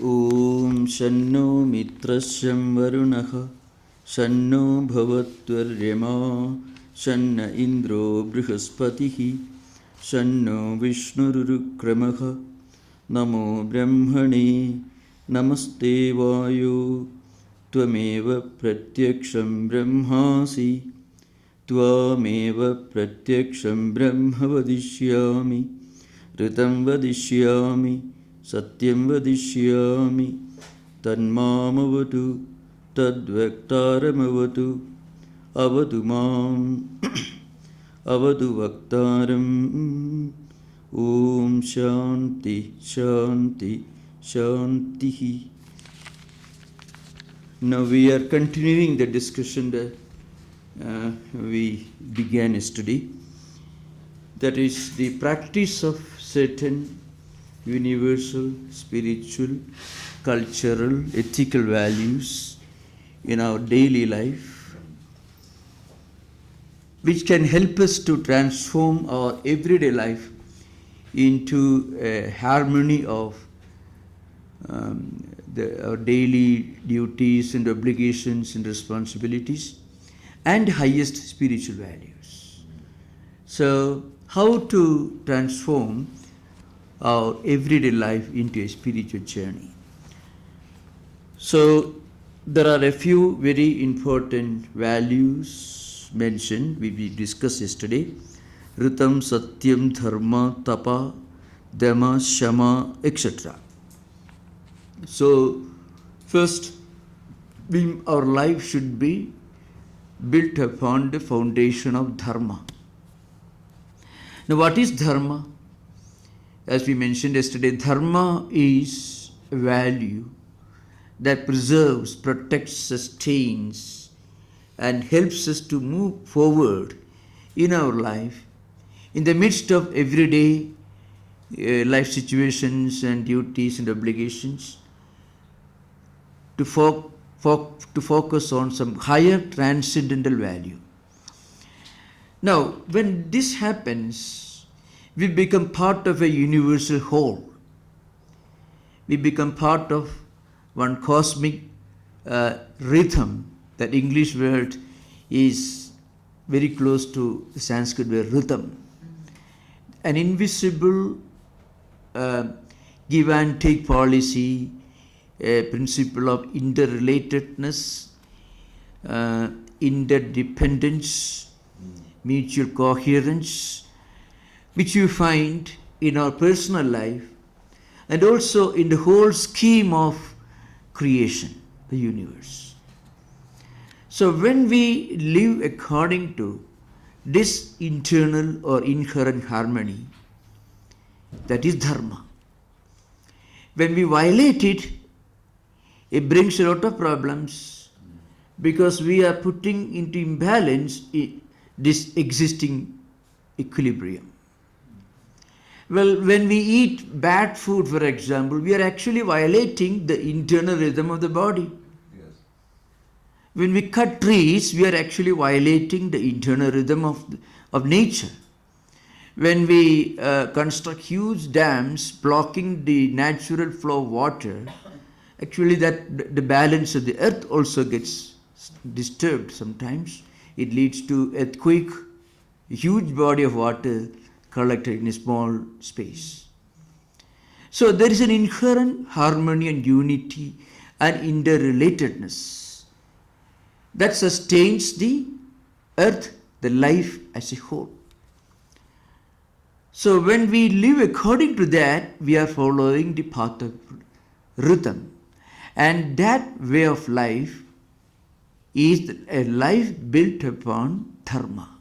Om Shanno Mitrasya Varunaha Shanno Bhavatvaryama Shanna Indro Brihaspatihi Shanno Vishnurukramaha Namo Brahmane Namaste Vayo Tvameva Pratyaksham Brahmasi Tvameva Pratyaksham Brahma Vadishyami Rtam Vadishyami Satyam Vadishyami Tanmamavatu Tadvaktaramavatu Avadu Mam Avadu Vaktaram Om Shanti Shanti Shanti. Now we are continuing the discussion that we began yesterday. That is the practice of certain universal, spiritual, cultural, ethical values in our daily life, which can help us to transform our everyday life into a harmony of our daily duties and obligations and responsibilities and highest spiritual values. So, how to transform our everyday life into a spiritual journey? So, there are a few very important values mentioned, we discussed yesterday. Rtam, Satyam, Dharma, Tapa, Dhamma, Shama, etc. So, first, our life should be built upon the foundation of Dharma. Now, what is Dharma? As we mentioned yesterday, Dharma is a value that preserves, protects, sustains, and helps us to move forward in our life in the midst of everyday life situations and duties and obligations, to focus on some higher transcendental value. Now, when this happens, we become part of a universal whole. We become part of one cosmic rhythm. That English word is very close to the Sanskrit word Rtam. An invisible give and take policy, a principle of interrelatedness, interdependence, mutual coherence, which you find in our personal life and also in the whole scheme of creation, the universe. So when we live according to this internal or inherent harmony, that is Dharma. When we violate it, it brings a lot of problems because we are putting into imbalance this existing equilibrium. Well, when we eat bad food, for example, we are actually violating the internal rhythm of the body. Yes. When we cut trees, we are actually violating the internal rhythm of nature. When we construct huge dams blocking the natural flow of water, actually that the balance of the earth also gets disturbed sometimes. It leads to earthquake, a huge body of water collected in a small space. So there is an inherent harmony and unity and interrelatedness that sustains the earth, the life as a whole. So when we live according to that, we are following the path of Rtam. And that way of life is a life built upon Dharma.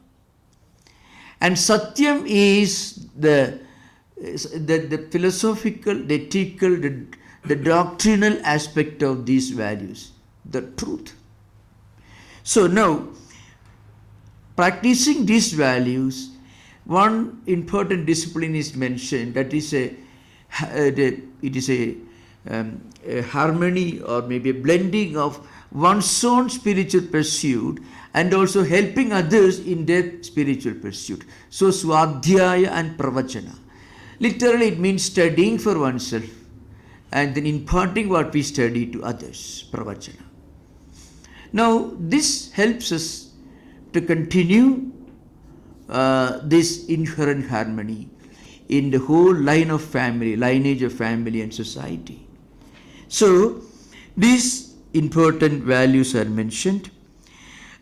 And Satyam is the philosophical, the ethical, the doctrinal aspect of these values, the truth. So now, practicing these values, one important discipline is mentioned, that is a harmony or maybe a blending of one's own spiritual pursuit and also helping others in their spiritual pursuit. So Svadhyaya and Pravacana. Literally it means studying for oneself and then imparting what we study to others, pravacana. Now, this helps us to continue this inherent harmony in the whole lineage of family and society. So, these important values are mentioned.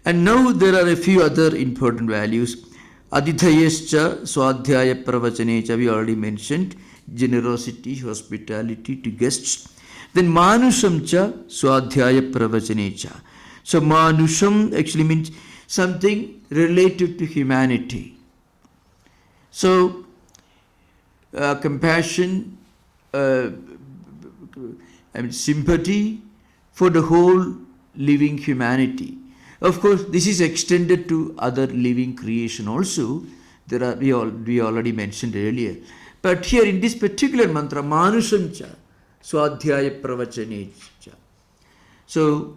And now there are a few other important values. Adithayascha, Svadhyaya, Pravacana, we already mentioned. Generosity, hospitality to guests. Then Manushamcha, Svadhyaya, Pravacana. So Manusham actually means something related to humanity. So compassion, sympathy for the whole living humanity. Of course, this is extended to other living creation also. We already mentioned earlier. But here in this particular mantra, Manushamcha, Svadhyaya Pravachanecha. So,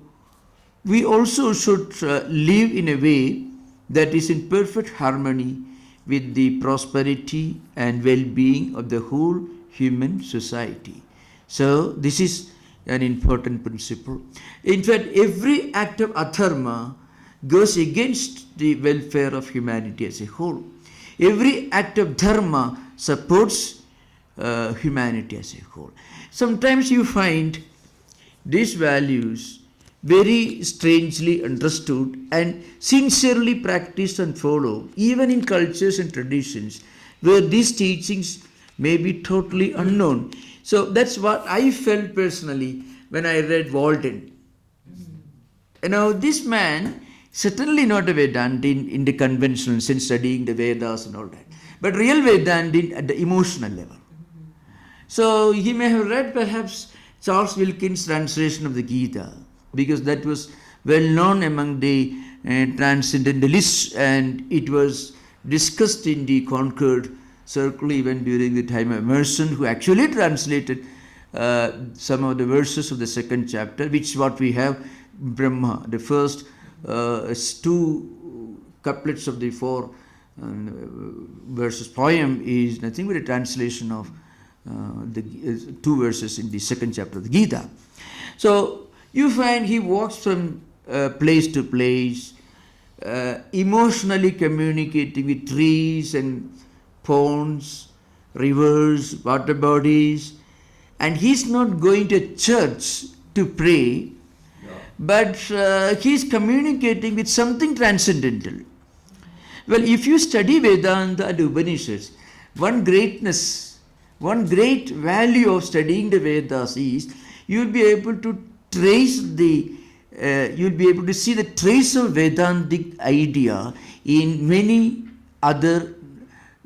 we also should live in a way that is in perfect harmony with the prosperity and well-being of the whole human society. So, this is an important principle. In fact, every act of adharma goes against the welfare of humanity as a whole. Every act of dharma supports humanity as a whole. Sometimes you find these values very strangely understood and sincerely practiced and followed, even in cultures and traditions where these teachings may be totally unknown. So that's what I felt personally when I read Walden. Now this man, certainly not a Vedanta in the conventional sense, studying the Vedas and all that, but real Vedanta at the emotional level. So he may have read perhaps Charles Wilkins' translation of the Gita, because that was well known among the transcendentalists, and it was discussed in the Concord circle even during the time of Emerson, who actually translated some of the verses of the second chapter, which what we have, Brahma, the first two couplets of the four verses poem is nothing but a translation of the two verses in the second chapter of the Gita. So you find he walks from place to place, emotionally communicating with trees and ponds, rivers, water bodies, and he's not going to church to pray, but he's communicating with something transcendental. Well, if you study Vedanta and Upanishads, one great value of studying the Vedas is you will be able to trace you'll be able to see the trace of Vedantic idea in many other,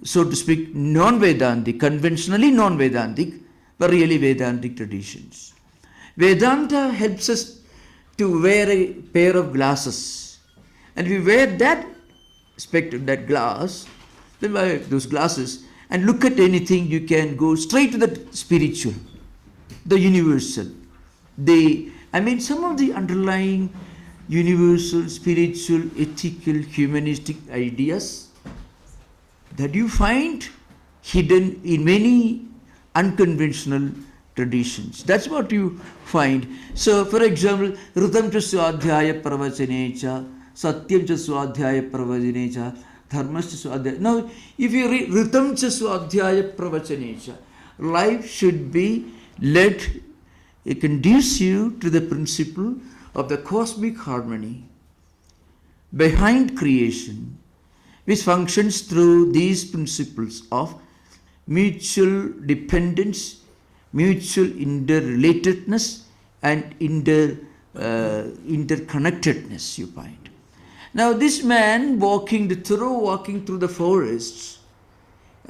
so to speak, non-Vedantic, conventionally non-Vedantic, but really Vedantic traditions. Vedanta helps us to wear a pair of glasses, and we wear that glass, then wear those glasses and look at anything, you can go straight to the spiritual, the universal, some of the underlying universal, spiritual, ethical, humanistic ideas that you find hidden in many unconventional traditions. That's what you find. So, for example, Rtam cha svadhyaya pravacanecha, Satyam cha svadhyaya pravacanecha, Dharma cha svadhyaya. Now, if you read Rtam cha svadhyaya pravacanecha, life should be led conducive to the principle of the cosmic harmony behind creation, which functions through these principles of mutual dependence, mutual interrelatedness, and interconnectedness, you find. Now, this man walking through the forests,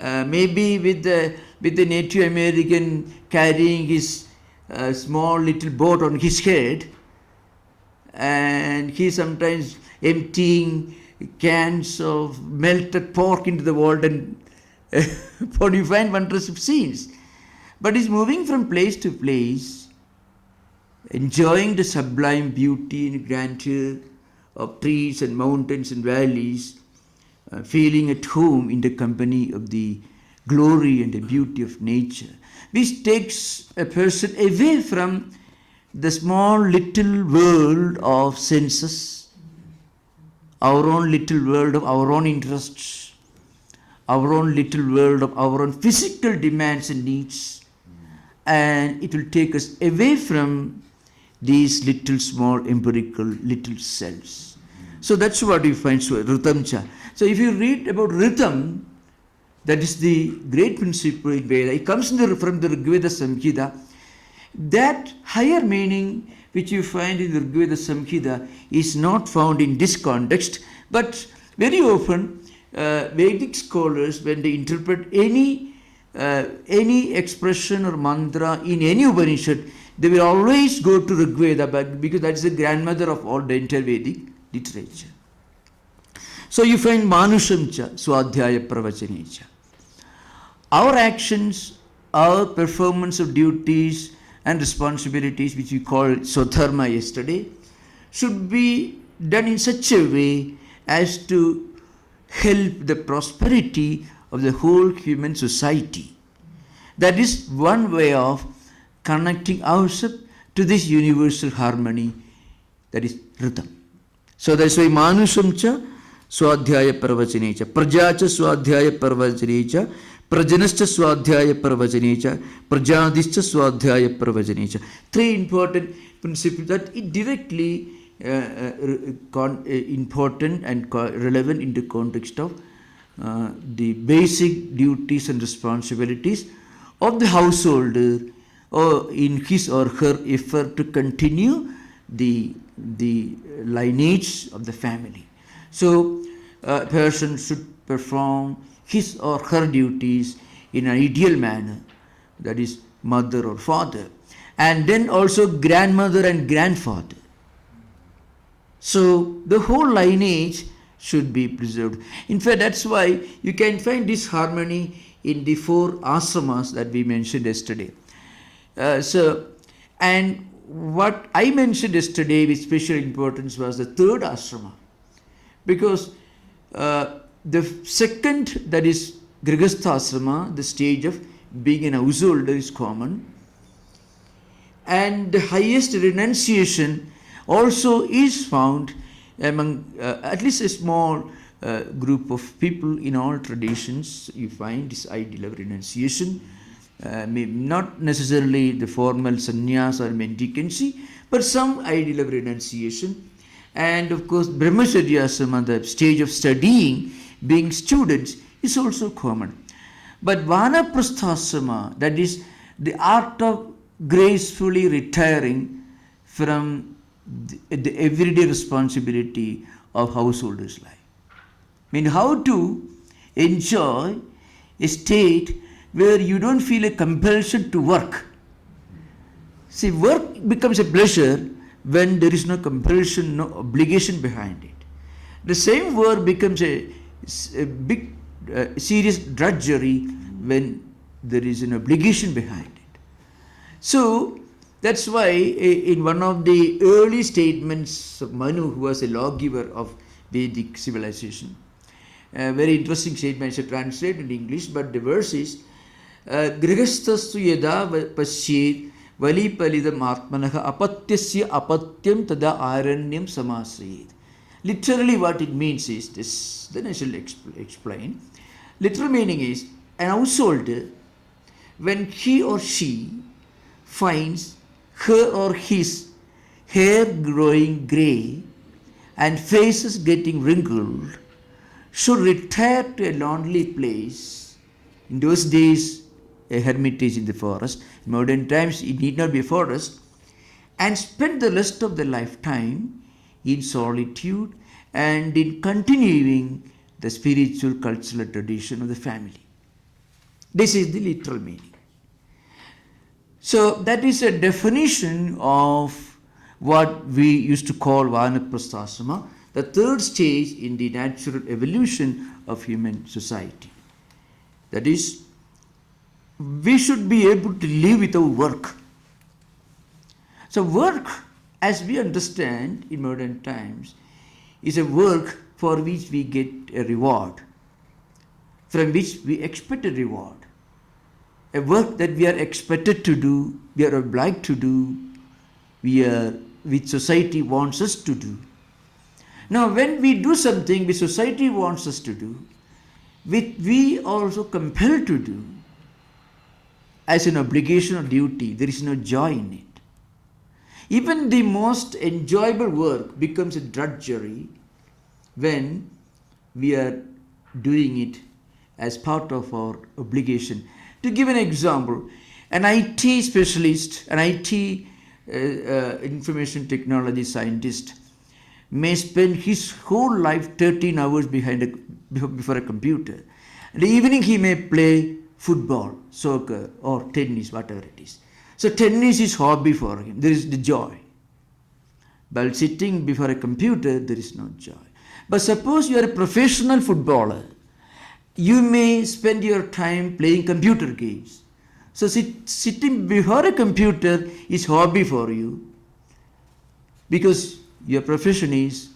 maybe with the Native American carrying his small little boat on his head, and he sometimes emptying cans of melted pork into the water, and you find wondrous scenes. But he's moving from place to place, enjoying the sublime beauty and grandeur of trees and mountains and valleys, feeling at home in the company of the glory and the beauty of nature, which takes a person away from the small little world of senses, our own little world of our own interests, our own little world of our own physical demands and needs, and it will take us away from these little small empirical little selves. So that's what you find, so Rtam cha. So if you read about Rtam, that is the great principle in Veda. It comes from the Rigveda Samhita. That higher meaning which you find in the Rigveda Samhita is not found in this context, but very often Vedic scholars, when they interpret any expression or mantra in any Upanishad, they will always go to Rigveda, because that is the grandmother of all the entire Vedic literature. So you find Manusham cha, Svadhyaya Pravacana cha. Our actions, our performance of duties and responsibilities, which we called svadharma yesterday, should be done in such a way as to help the prosperity of the whole human society. That is one way of connecting ourselves to this universal harmony, that is Rtam. So that's why Manusham cha Svadhyaya Pravacana cha, Praja cha Svadhyaya Pravacana cha, Prajanascha Svadhyaya Pravacana cha, Prajadischa Svadhyaya Pravacana cha. Three important principles that it directly important and relevant in the context of the basic duties and responsibilities of the householder, or in his or her effort to continue the lineage of the family. So a person should perform his or her duties in an ideal manner, that is mother or father, and then also grandmother and grandfather. So the whole lineage should be preserved. In fact, that's why you can find this harmony in the 4 ashramas that we mentioned yesterday. And what I mentioned yesterday with special importance was the 3rd ashrama, because the second, that is Grihastha ashrama, the stage of being an householder, is common, and the highest renunciation also is found among at least a small group of people in all traditions. You find this ideal of renunciation, not necessarily the formal sannyas or mendicancy, but some ideal of renunciation. And of course, Brahmacharya ashrama, the stage of studying, being students, is also common. But Vanaprastha ashrama, that is the art of gracefully retiring from the everyday responsibility of householder's life. I mean, how to enjoy a state where you don't feel a compulsion to work. See, work becomes a pleasure when there is no compulsion, no obligation behind it. The same work becomes a big, serious drudgery when there is an obligation behind it. So, that's why in one of the early statements of Manu, who was a lawgiver of Vedic civilization, a very interesting statement, I should translate in English, but the verse is, Grihasthastu yada pasyet valipalidam atmanaha apatyasya apatyam tada aranyam samasriyet. Literally what it means is this, then I shall explain. Literal meaning is, an householder, when he or she finds her or his hair growing grey and faces getting wrinkled, should retire to a lonely place. In those days, a hermitage in the forest. In modern times, it need not be a forest, and spend the rest of the lifetime in solitude and in continuing the spiritual cultural tradition of the family. This is the literal meaning. So that is a definition of what we used to call Vanaprastha ashrama, the 3rd stage in the natural evolution of human society. That is, we should be able to live without work. So work, as we understand in modern times, is a work for which we get a reward. from which we expect a reward. A work that we are expected to do, we are obliged to do, which society wants us to do. Now, when we do something which society wants us to do, which we are also compelled to do, as an obligation or duty, there is no joy in it. Even the most enjoyable work becomes a drudgery when we are doing it as part of our obligation. To give an example, an IT specialist, an IT information technology scientist may spend his whole life 13 hours before a computer. In the evening he may play football, soccer or tennis, whatever it is. So tennis is hobby for him, there is the joy. While sitting before a computer, there is no joy. But suppose you are a professional footballer, you may spend your time playing computer games. So sitting before a computer is hobby for you because your profession is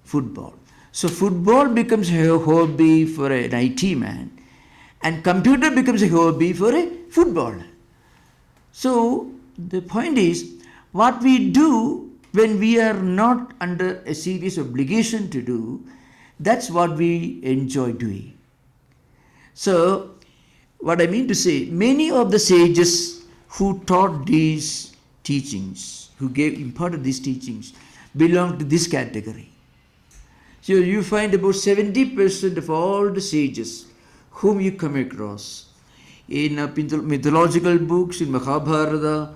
football. So football becomes a hobby for an IT man and computer becomes a hobby for a footballer. So the point is, what we do when we are not under a serious obligation to do, that's what we enjoy doing. So, what I mean to say, many of the sages who taught these teachings, who imparted these teachings, belong to this category. So, you find about 70% of all the sages whom you come across in mythological books, in Mahabharata,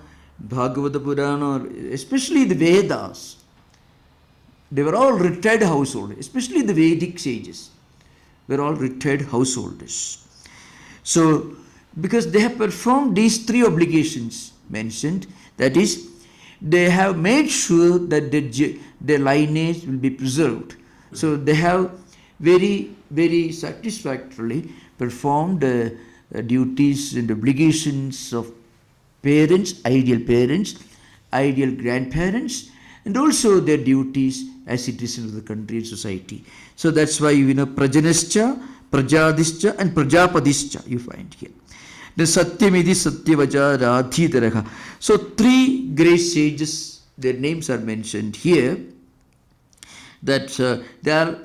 Bhagavata Purana, especially the Vedas, they were all retired householders, especially the Vedic sages were all retired householders. So, because they have performed these three obligations mentioned, that is, they have made sure that their lineage will be preserved. So, they have very, very satisfactorily performed duties and obligations of parents, ideal grandparents, and also their duties as citizens of the country and society. So that's why Prajanascha, Prajadischa and Prajapadischa you find here. The Satyamidi Satyavaja Radhitaraha. So three great sages, their names are mentioned here, that they are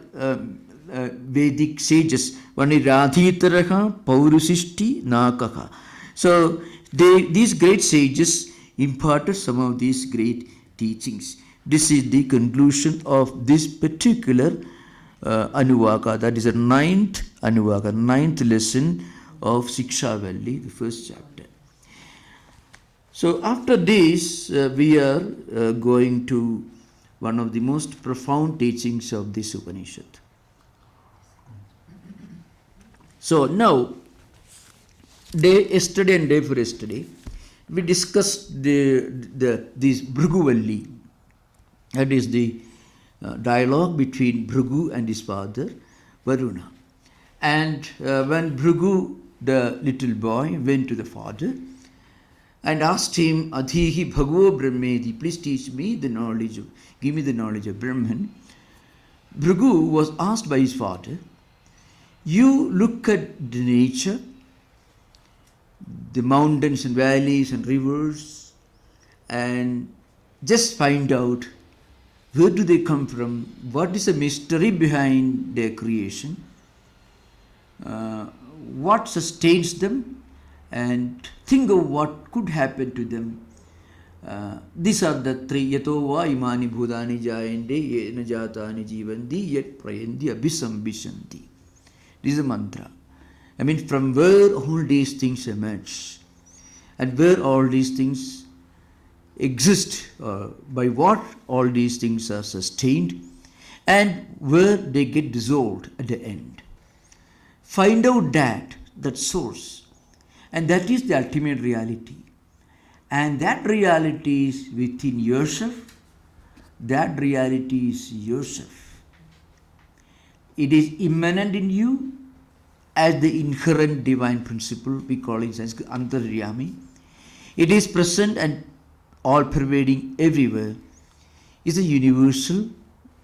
Vedic sages. One is Radhitaraha, Paurusishti, Nakaha. So these great sages imparted some of these great teachings. This is the conclusion of this particular Anuvaka, that is the ninth Anuvaka, ninth lesson of Shikshavalli, the first chapter. So after this, we are going to one of the most profound teachings of this Upanishad. So now, yesterday and day for yesterday, we discussed this Bhruguvalli, that is the dialogue between Bhrigu and his father Varuna. And when Bhrigu, the little boy, went to the father and asked him, Adhihi Bhagavo Brahmedi, please teach me the knowledge of, give me the knowledge of Brahman. Bhrigu was asked by his father, you look at the nature, the mountains and valleys and rivers, and just find out where do they come from, what is the mystery behind their creation, what sustains them, and think of what could happen to them. These are the three. Yato va imani bhudani jayende yena jatani jivanti yet prayandi abhisambhishanti. This is a mantra. I mean, from where all these things emerge and where all these things exist, by what all these things are sustained, and where they get dissolved at the end. Find out that source, and that is the ultimate reality. And that reality is within yourself, that reality is yourself. It is immanent in you as the inherent divine principle, we call it in Sanskrit Antaryami. It is present and all pervading everywhere, is a universal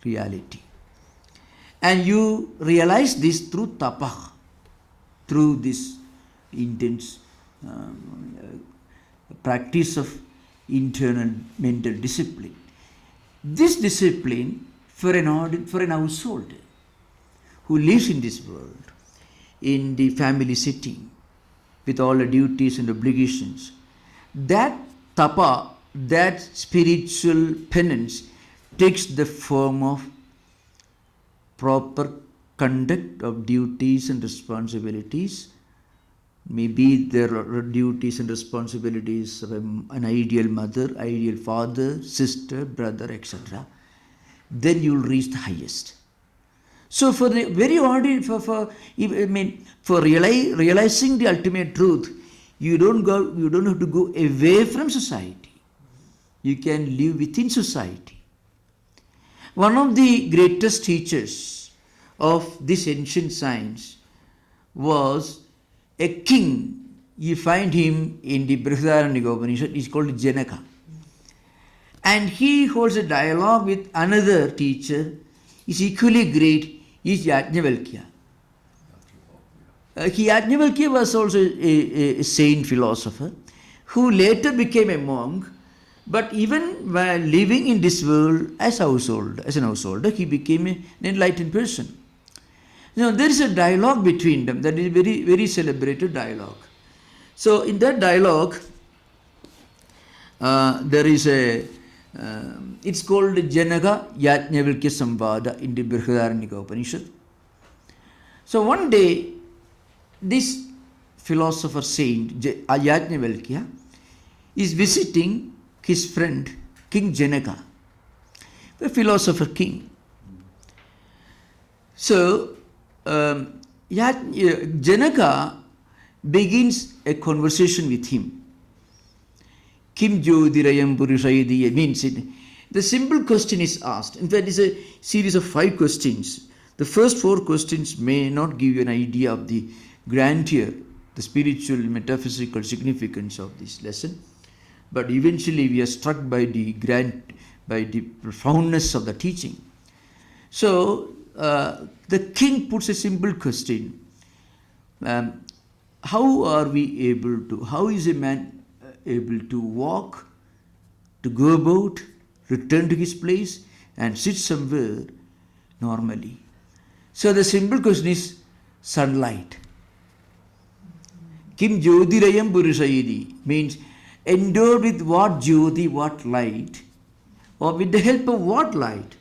reality. And you realize this through tapah. through this intense practice of internal mental discipline. This discipline for an householder who lives in this world, in the family setting, with all the duties and obligations, that tapa, that spiritual penance, takes the form of proper conduct of duties and responsibilities. Maybe there are duties and responsibilities of an ideal mother, ideal father, sister, brother, etc. Then you will reach the highest. So for the very ordinary, for realizing the ultimate truth, you don't have to go away from society. You can live within society. One of the greatest teachers of this ancient science was a king. You find him in the Brihadaranyaka Upanishad. He's called Janaka. And he holds a dialogue with another teacher. He's equally great. He's Yajnavalkya. Yajnavalkya was also a saint philosopher who later became a monk. But even while living in this world as an householder, he became an enlightened person. There is a dialogue between them that is very, very celebrated dialogue. So in that dialogue, there is it's called Janaka Yajnavalkya Samvada in the Brihadaranyaka Upanishad. So one day, this philosopher saint, Yajnavalkya, is visiting his friend, King Janaka, a philosopher king. So, Janaka begins a conversation with him. Kim Jyotirayam Purushayadi means it. The simple question is asked. In fact, it's a series of 5 questions. The first 4 questions may not give you an idea of the grandeur, the spiritual, metaphysical significance of this lesson. But eventually we are struck by the profoundness of the teaching. So the king puts a simple question. How is a man able to walk, to go about, return to his place and sit somewhere normally? So the simple question is sunlight. Kim Jyotirayam Purushayadi means endowed with what jyoti, what light, or with the help of what light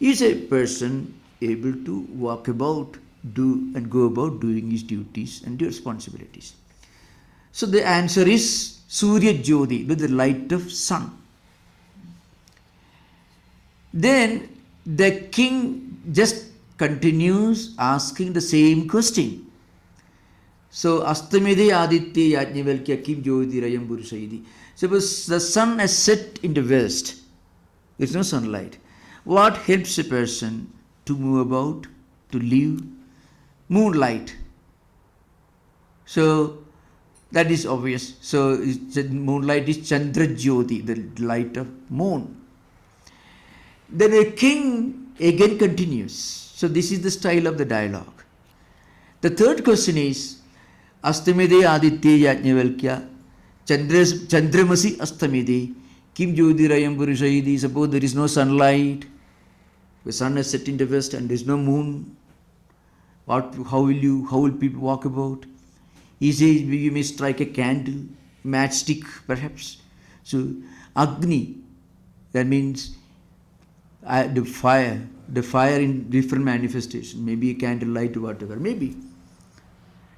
is a person able to walk about, do and go about doing his duties and responsibilities. So the answer is Surya Jyoti, with the light of sun. Then the king just continues asking the same question. So, Astamide Aditya Yajnavalkya Kim Jyotirayam Purushayadi. Suppose the sun has set in the west. There is no sunlight. What helps a person to move about, to live? Moonlight. So, that is obvious. So, moonlight is Chandra Jyoti, the light of moon. Then the king again continues. So, this is the style of the dialogue. The third question is, Astamide Aditya Yajnavalkya Chandramasi Astamide Kim Jyotirayam Purushayadi. Suppose there is no sunlight, the sun has set in the west and there is no moon. How will people walk about? He says you may strike a candle, matchstick perhaps. So Agni, that means the fire in different manifestation, maybe a candle light or whatever, maybe.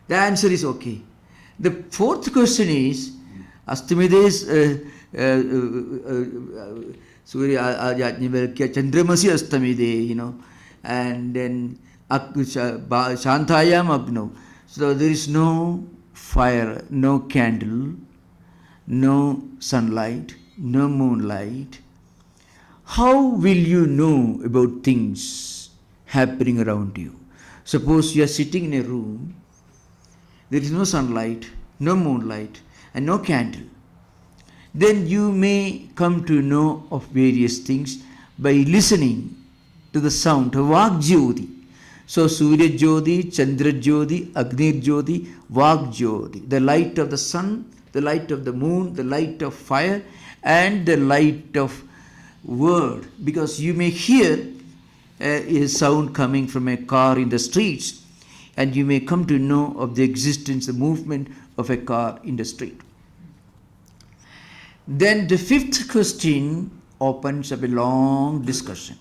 The answer is okay. The fourth question is, Astamides Surya Yajnavalkya Chandramasi Astamide, and then Shantayam Agno. So there is no fire, no candle, no sunlight, no moonlight. How will you know about things happening around you? Suppose you are sitting in a room. There is no sunlight, no moonlight, and no candle. Then you may come to know of various things by listening to the sound of Vak Jyoti. So Surya Jyoti, Chandra Jyoti, Agni Jyoti, Vak Jyoti, the light of the sun, the light of the moon, the light of fire, and the light of word. Because you may hear a sound coming from a car in the streets, and you may come to know of the existence, the movement of a car in the street. Then the fifth question opens up a long discussion.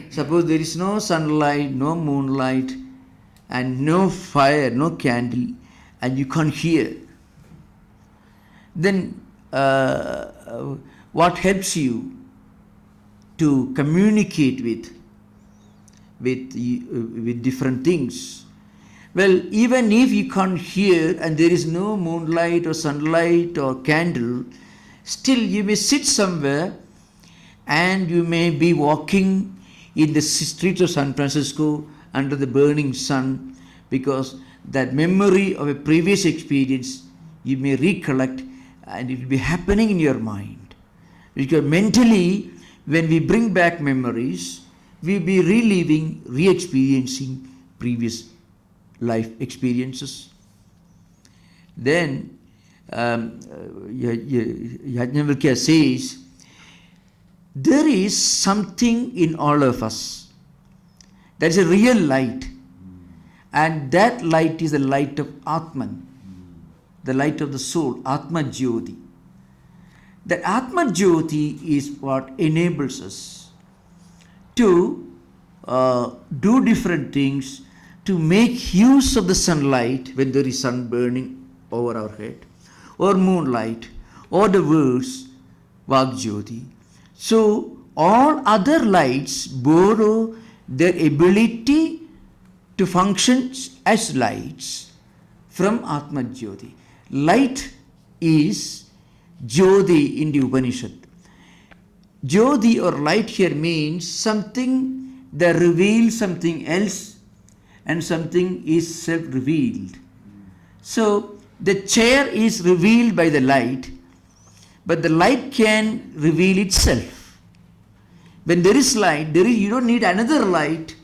Suppose there is no sunlight, no moonlight, and no fire, no candle, and you can't hear. Then what helps you to communicate with different things? Well, even if you can't hear and there is no moonlight or sunlight or candle, still you may sit somewhere and you may be walking in the streets of San Francisco under the burning sun, because that memory of a previous experience you may recollect and it will be happening in your mind. Because mentally, when we bring back memories, we will be reliving, re-experiencing previous life experiences. Then Yajnavalkya says, there is something in all of us. There is a real light, and that light is the light of Atman, the light of the soul, Atma Jyoti. That Atma Jyoti is what enables us to do different things, to make use of the sunlight when there is sun burning over our head, or moonlight, or the words Vak Jyoti. So all other lights borrow their ability to function as lights from Atma Jyoti. Light is Jyoti in the Upanishad. Jyoti or light here means something that reveals something else, and something is self-revealed. So the chair is revealed by the light, but the light can reveal itself. When there is light, you don't need another light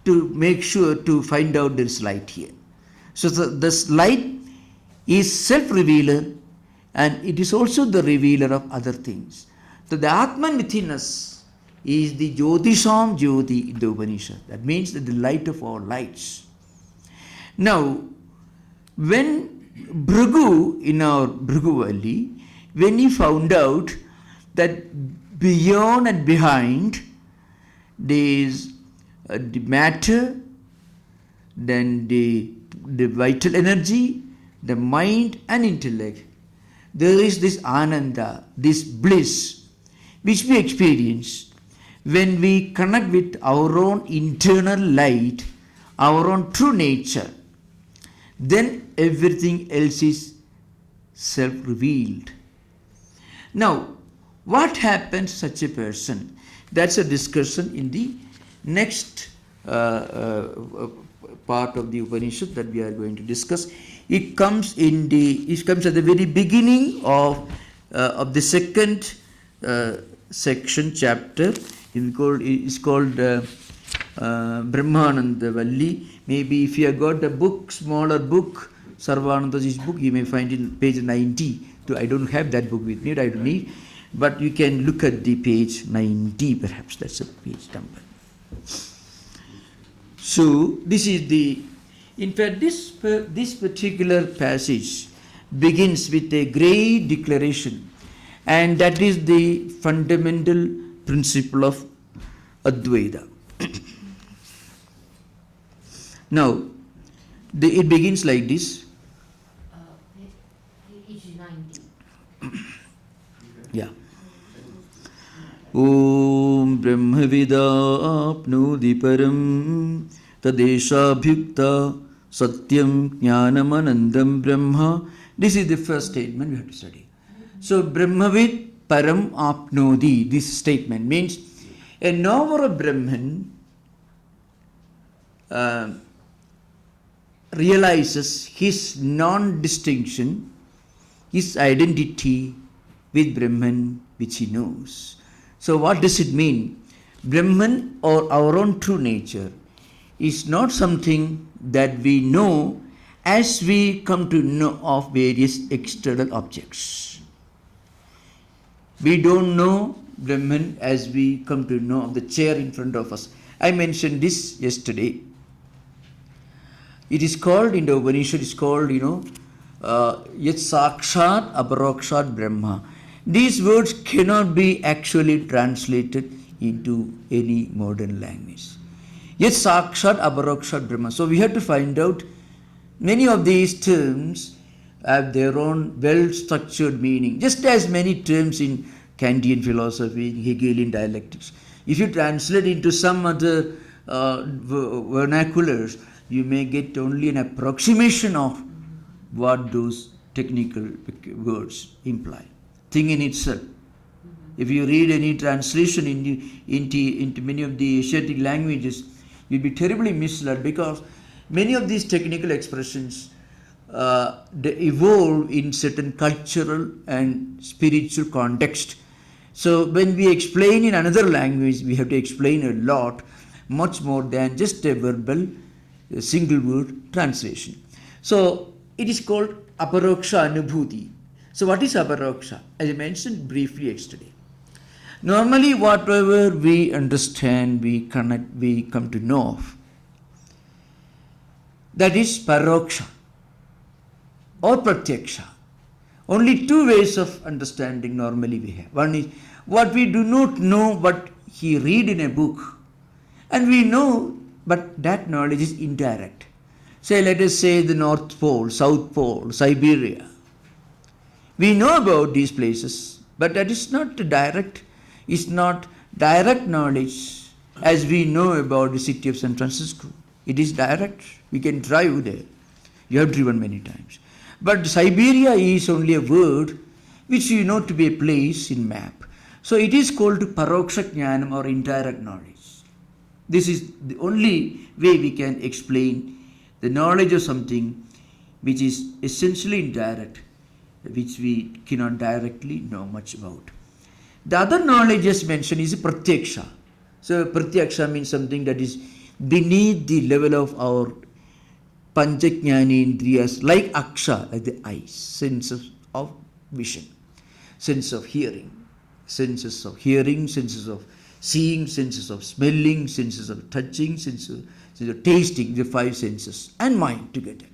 to make sure to find out there is light here. So this light is self-revealer, and it is also the revealer of other things. So the Atman within us is the Jyotisham Jyoti in the Upanishad. That means that the light of all lights. Now, when Bhrigu, in our Bhrigu, when he found out that beyond and behind there is the matter, then the vital energy, the mind and intellect, there is this ananda, this bliss, which we experience when we connect with our own internal light, our own true nature. Then everything else is self-revealed. Now, what happens to such a person? That's a discussion in the next part of the Upanishad that we are going to discuss. It comes at the very beginning of the second section, chapter. It's called Brahmananda Valli. Maybe if you have got a book, smaller book, Sarvananda's book, you may find it page 90. I don't have that book with me, I don't need, but you can look at the page 90, perhaps that's a page number. So this is in fact this particular passage begins with a great declaration, and that is the fundamental principle of Advaita. Now, it begins like this. Yeah. Om Brahmavida apnodi param tadeshabhyukta Satyam Jnanamanandam Brahma. This is the first statement we have to study. So Brahmavid Param Apnodi, this statement means a knower of Brahman realizes his non-distinction, his identity with Brahman which he knows. So what does it mean? Brahman, or our own true nature, is not something that we know as we come to know of various external objects. We don't know Brahman as we come to know of the chair in front of us. I mentioned this yesterday. It is called, in the Upanishad, it's called, Yat Sakshat Aparokshat Brahma. These words cannot be actually translated into any modern language. Yat Sakshat Aparokshat Brahma. So we have to find out, many of these terms have their own well-structured meaning, just as many terms in Kantian philosophy, Hegelian dialectics. If you translate into some other vernaculars, you may get only an approximation of what those technical words imply. Thing in itself. If you read any translation into many of the Asiatic languages, you'll be terribly misled, because many of these technical expressions they evolve in certain cultural and spiritual context. So when we explain in another language, we have to explain a lot, much more than just a verbal, a single word translation. So it is called aparoksha anubhuti. So what is aparoksha? As I mentioned briefly yesterday. Normally whatever we understand, we connect, we come to know of, that is paroksha or pratyaksha. Only two ways of understanding normally we have. One is what we do not know but he read in a book, and we know, but that knowledge is indirect. Say, let us say the North Pole, South Pole, Siberia. We know about these places, but that is not direct. It's not direct knowledge as we know about the city of San Francisco. It is direct. We can drive there. You have driven many times. But Siberia is only a word which you know to be a place in map. So it is called paroksha jnanam or indirect knowledge. This is the only way we can explain the knowledge of something which is essentially indirect, which we cannot directly know much about. The other knowledge just mentioned is pratyaksha. So pratyaksha means something that is beneath the level of our panchajnani indriyas, like aksha, like the eyes, senses of vision, sense of hearing, senses of seeing, senses of smelling, senses of touching, senses of tasting, the five senses, and mind together.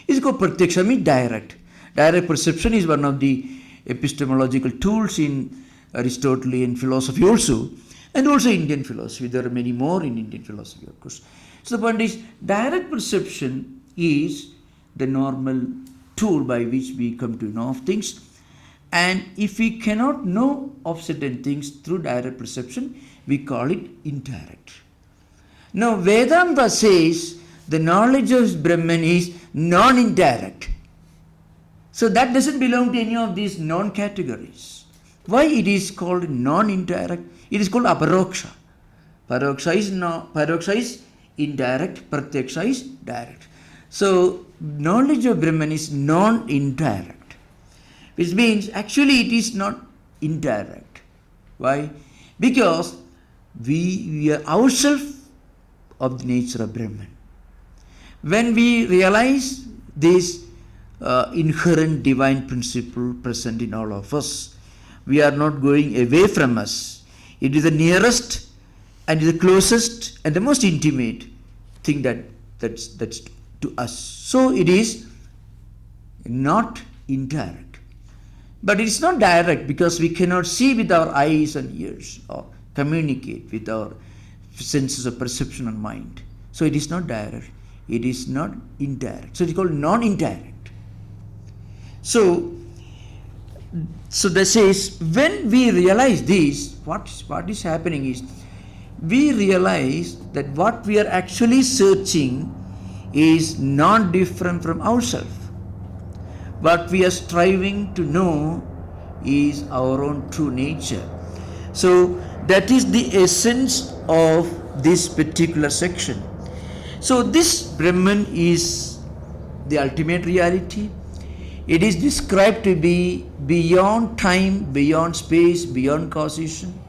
It's called pratyaksha, means direct. Direct perception is one of the epistemological tools in Aristotelian philosophy also, and also Indian philosophy. There are many more in Indian philosophy, of course. So the point is, direct perception is the normal tool by which we come to know of things. And if we cannot know of certain things through direct perception, we call it indirect. Now, Vedanta says the knowledge of Brahman is non-indirect. So that doesn't belong to any of these non-categories. Why it is called non-indirect? It is called aparoksha. Paroksha is indirect, pratyaksha is direct. So knowledge of Brahman is non-indirect, which means actually it is not indirect. Why? Because we are ourselves of the nature of Brahman. When we realize this inherent divine principle present in all of us, we are not going away from us. It is the nearest and the closest and the most intimate thing that's to us. So it is not indirect. But it is not direct because we cannot see with our eyes and ears or communicate with our senses of perception and mind. So it is not direct. It is not indirect. So it is called non-indirect. So that says, when we realize this, what is happening is, we realize that what we are actually searching is not different from ourselves. What we are striving to know is our own true nature. So that is the essence of this particular section. So this Brahman is the ultimate reality. It is described to be beyond time, beyond space, beyond causation.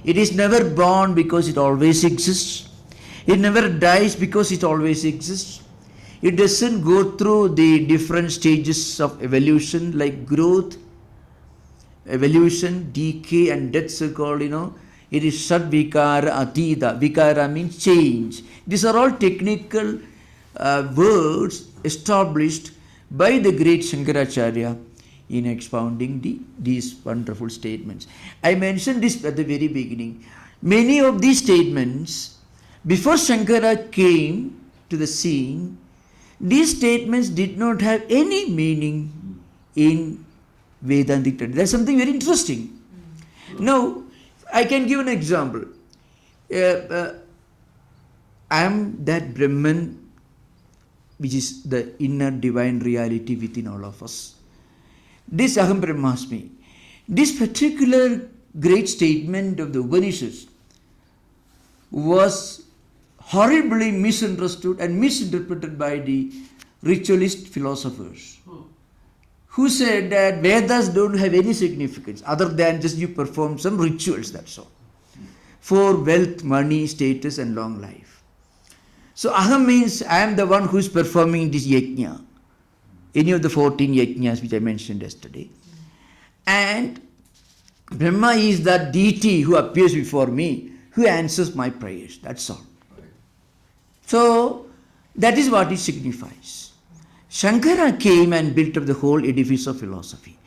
It is never born because it always exists. It never dies because it always exists. It doesn't go through the different stages of evolution like growth, evolution, decay and death, so called, it is Sadvikara Atita. Vikara means change. These are all technical words established by the great Shankaracharya in expounding these wonderful statements. I mentioned this at the very beginning. Many of these statements, before Shankara came to the scene, these statements did not have any meaning in Vedantic tradition. That's something very interesting. Now, I can give an example. I am that Brahman, which is the inner divine reality within all of us. This Aham Brahmasmi, this particular great statement of the Upanishads was horribly misunderstood and misinterpreted by the ritualist philosophers, who said that Vedas don't have any significance other than just you perform some rituals, that's all, for wealth, money, status and long life. So Aham means I am the one who is performing this yajna, any of the 14 yajnas which I mentioned yesterday. And Brahma is that deity who appears before me, who answers my prayers, that's all. So that is what it signifies. Shankara came and built up the whole edifice of philosophy.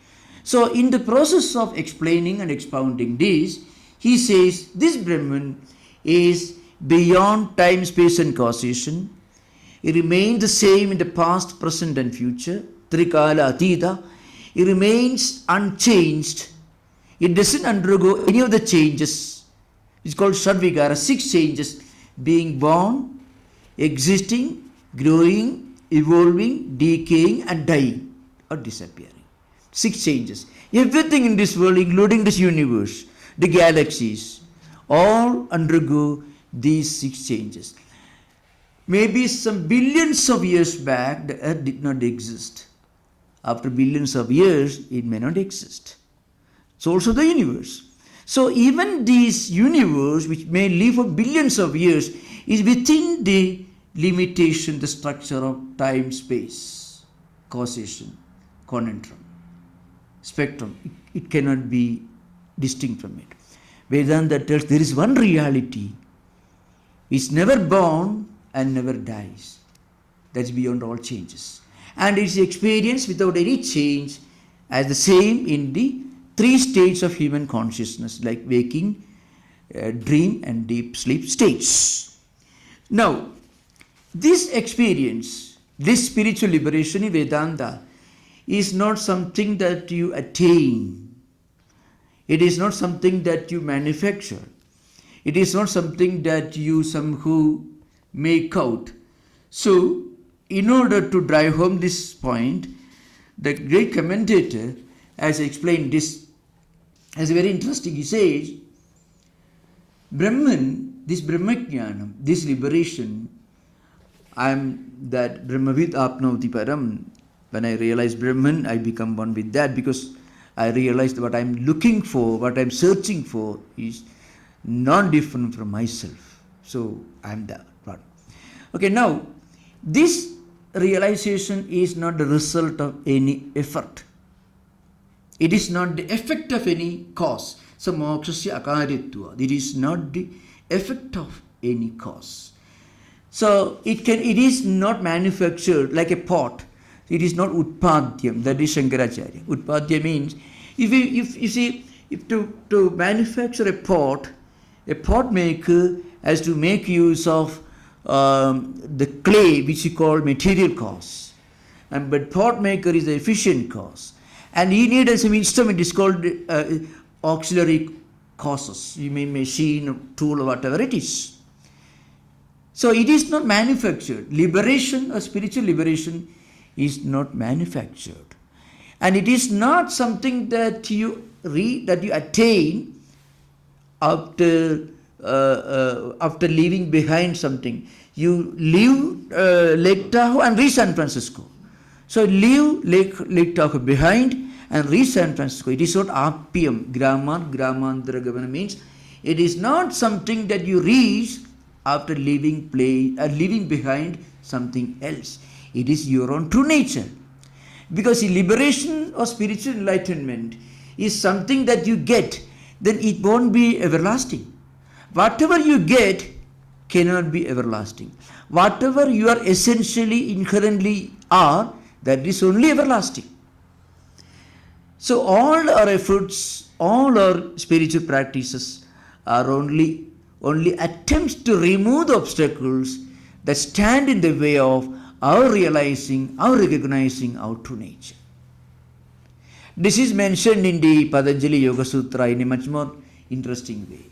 So in the process of explaining and expounding this, he says this Brahman is beyond time, space and causation. It remains the same in the past, present and future. Trikala Atita. It remains unchanged. It doesn't undergo any of the changes. It's called Shadvikara, 6 changes: being born, existing, growing, evolving, decaying and dying or disappearing. 6 changes. Everything in this world, including this universe, the galaxies, all undergo these 6 changes. Maybe some billions of years back, the earth did not exist. After billions of years, it may not exist. It's also the universe. So even this universe, which may live for billions of years, is within the limitation, the structure of time, space, causation, conundrum, spectrum. It cannot be distinct from it. Vedanta tells there is one reality. It's never born and never dies. That's beyond all changes. And it's experienced without any change as the same in the 3 states of human consciousness, like waking, dream and deep sleep states. Now, this experience, this spiritual liberation in Vedanta is not something that you attain. It is not something that you manufacture. It is not something that you somehow make out. So, in order to drive home this point, the great commentator has explained this as very interesting. He says, Brahman, this Brahmajnanam, this liberation, I am that Brahmavid apnauti param. When I realize Brahman, I become one with that, because I realize that what I am looking for, what I am searching for is not different from myself. So I am that one. Okay, now this realization is not the result of any effort. It is not the effect of any cause. So mokshasya akaritva. It is not the effect of any cause. So it is not manufactured like a pot. It is not utpadyam. That is Shankaracharya. Utpadya means if to manufacture a pot maker has to make use of the clay, which he called material cause, but pot maker is the efficient cause, and he needs some instrument. It's called auxiliary causes. You may machine, tool, or whatever it is. So it is not manufactured. Liberation or spiritual liberation is not manufactured, and it is not something that you attain after leaving behind something. You leave Lake Tahoe and reach San Francisco. So leave Lake Tahoe behind and reach San Francisco. It is not appium, grammar, grammantara gavana means it is not something that you reach after leaving behind something else. It is your own true nature. Because the liberation or spiritual enlightenment is something that you get, then it won't be everlasting. Whatever you get cannot be everlasting. Whatever you are essentially, inherently are, that is only everlasting. So all our efforts, all our spiritual practices are only attempts to remove the obstacles that stand in the way of our realizing, our recognizing our true nature. This is mentioned in the Patanjali Yoga Sutra in a much more interesting way.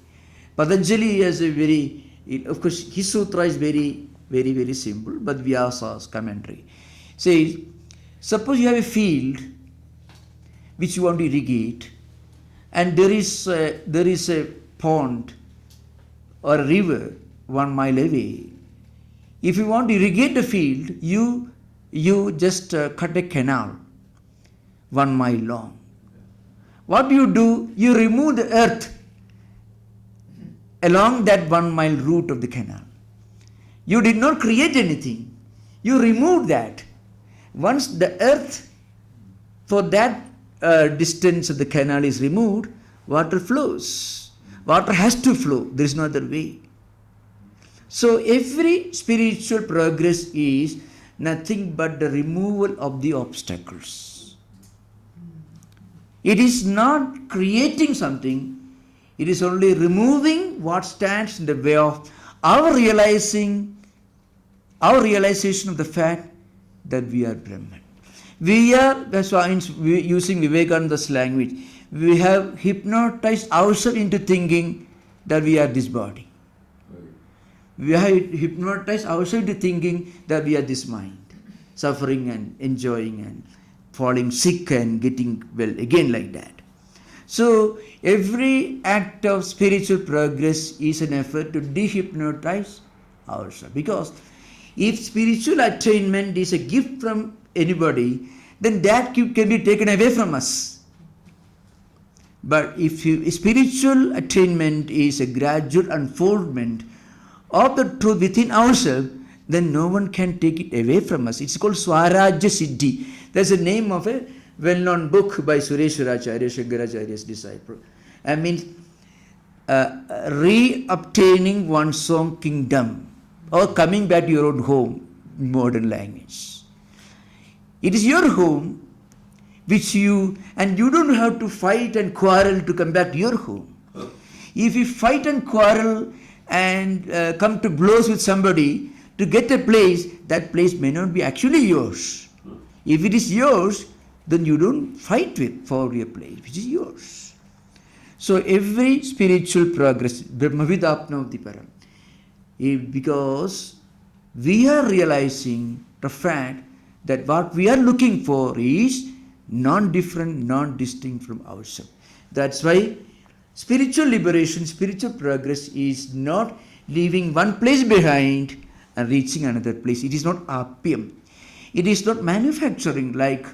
Patanjali has a very, of course, his sutra is very, very, very simple, but Vyasa's commentary says, suppose you have a field which you want to irrigate, and there is a pond or a river 1 mile away. If you want to irrigate the field, you just cut a canal 1 mile long. What do? You remove the earth along that 1 mile route of the canal. You did not create anything. You removed that. Once the earth for that distance of the canal is removed, water flows. Water has to flow. There is no other way. So every spiritual progress is nothing but the removal of the obstacles. It is not creating something. It is only removing what stands in the way of our realization of the fact that we are Brahman. We are, that's why using Vivekananda's language, we have hypnotized ourselves into thinking that we are this body. We have hypnotized ourselves into thinking that we are this mind, suffering and enjoying and falling sick and getting well again like that. So every act of spiritual progress is an effort to dehypnotize ourselves. Because if spiritual attainment is a gift from anybody, then that gift can be taken away from us. But if spiritual attainment is a gradual unfoldment of the truth within ourselves, then no one can take it away from us. It's called Swarajya Siddhi. That's the name of a well-known book by Sureshwaracharya, Shankaracharya's disciple. I mean, re-obtaining one's own kingdom, or coming back to your own home, in modern language. It is your home which and you don't have to fight and quarrel to come back to your home. If you fight and quarrel and come to blows with somebody to get a place, that place may not be actually yours. If it is yours, then you don't fight for your place, which is yours. So every spiritual progress, Brahmavidapnavati param, because we are realizing the fact that what we are looking for is non-different, non-distinct from ourselves. That's why spiritual liberation, spiritual progress is not leaving one place behind and reaching another place. It is not appium. It is not manufacturing like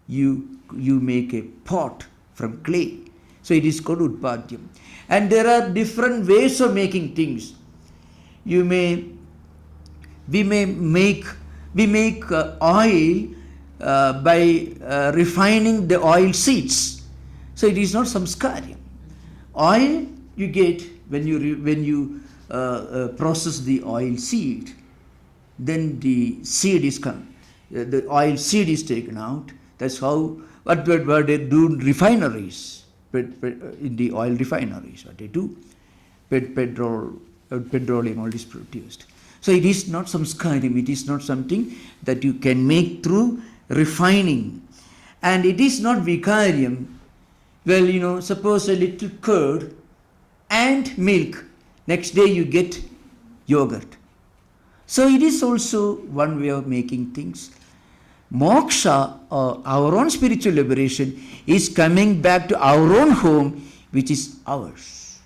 you make a pot from clay. So it is called utpadyam. And there are different ways of making things. We make oil by refining the oil seeds. So it is not samskaryam. Oil you get when you process the oil seed. Then the seed is the oil seed is taken out. That's how what they do in refineries, in the oil refineries. What they do, petroleum oil is produced. So it is not samskarim. It is not something that you can make through refining, and it is not vicarium. Well, suppose a little curd and milk. Next day you get yogurt. So it is also one way of making things. Moksha, or our own spiritual liberation, is coming back to our own home, which is ours.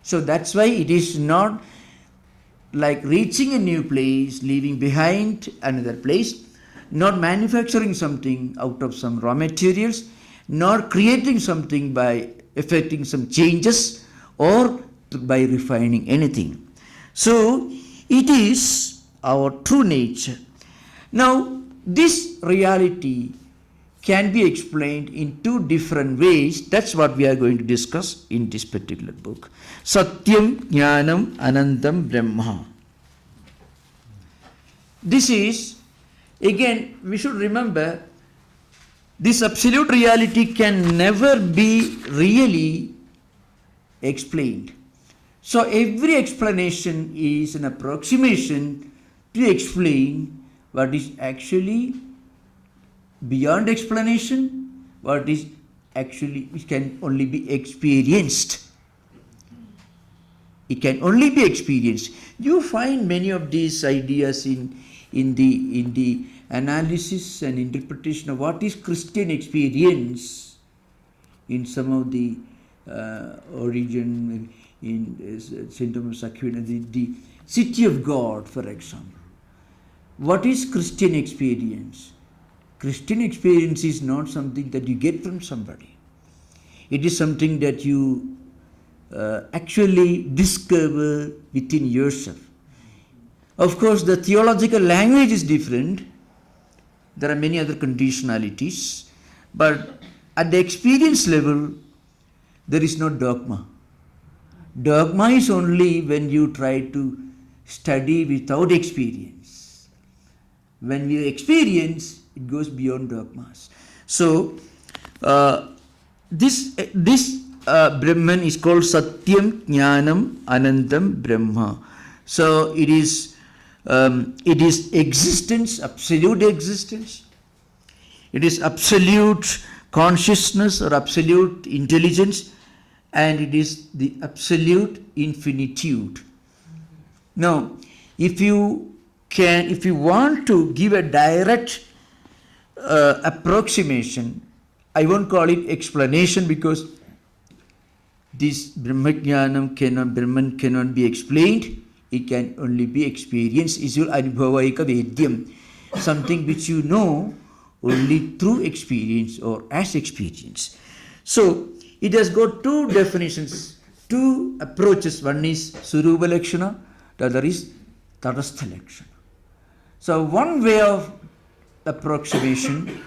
So that's why it is not like reaching a new place, leaving behind another place, not manufacturing something out of some raw materials, nor creating something by effecting some changes or by refining anything. So it is our true nature. Now, this reality can be explained in two different ways. That's what we are going to discuss in this particular book. Satyam, Jnanam, Anantam, Brahma. This is, again, we should remember, this absolute reality can never be really explained. So every explanation is an approximation to explain what is actually beyond explanation, what is actually, which can only be experienced. It can only be experienced. You find many of these ideas in the analysis and interpretation of what is Christian experience in some of the origin in St. Thomas Aquinas, the city of God, for example. What is Christian experience? Christian experience is not something that you get from somebody. It is something that you actually discover within yourself. Of course, the theological language is different. There are many other conditionalities. But at the experience level, there is no dogma. Dogma is only when you try to study without experience. When we experience, it goes beyond dogmas. So, this Brahman is called Satyam, Jnanam, Anantam, Brahma. So it is existence, absolute existence. It is absolute consciousness or absolute intelligence, and it is the absolute infinitude. Now, if you want to give a direct approximation, I won't call it explanation, because this Brahman cannot be explained. It can only be experienced. Is your anubhavaika vedyam, something which you know only through experience or as experience. So it has got two definitions, two approaches. One is Surupa Lakshana, the other is Tadastha Lakshana. So one way of approximation,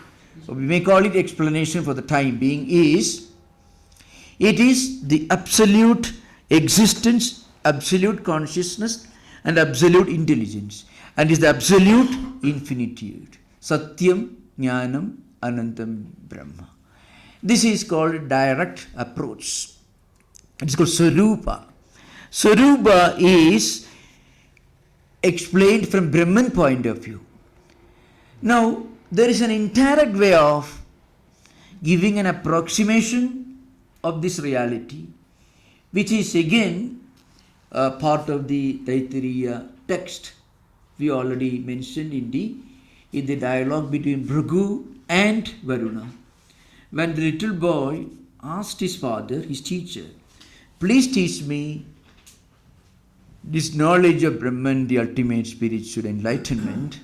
so we may call it explanation for the time being, is it is the absolute existence, absolute consciousness, and absolute intelligence, and is the absolute infinitude. Satyam, Jnanam, Anantam, Brahma. This is called direct approach. It is called Swarupa. Swarupa is explained from Brahman point of view. Now, there is an indirect way of giving an approximation of this reality, which is again part of the Taittiriya text. We already mentioned in the dialogue between Bhrigu and Varuna. When the little boy asked his father, his teacher, please teach me this knowledge of Brahman, the ultimate spiritual enlightenment,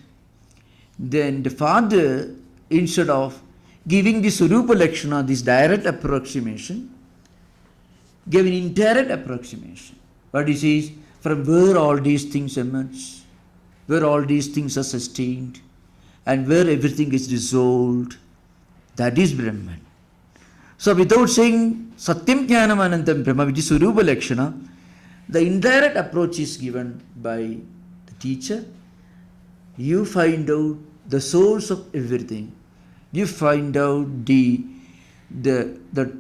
then the father, instead of giving the Surupa Lakshana, this direct approximation, gave an indirect approximation. What he says, from where all these things emerge, where all these things are sustained, and where everything is dissolved, that is Brahman. So without saying Satyam, Jnanam, Anantam, Brahma, which is Surupa Lakshana, the indirect approach is given by the teacher. You find out the source of everything. You find out the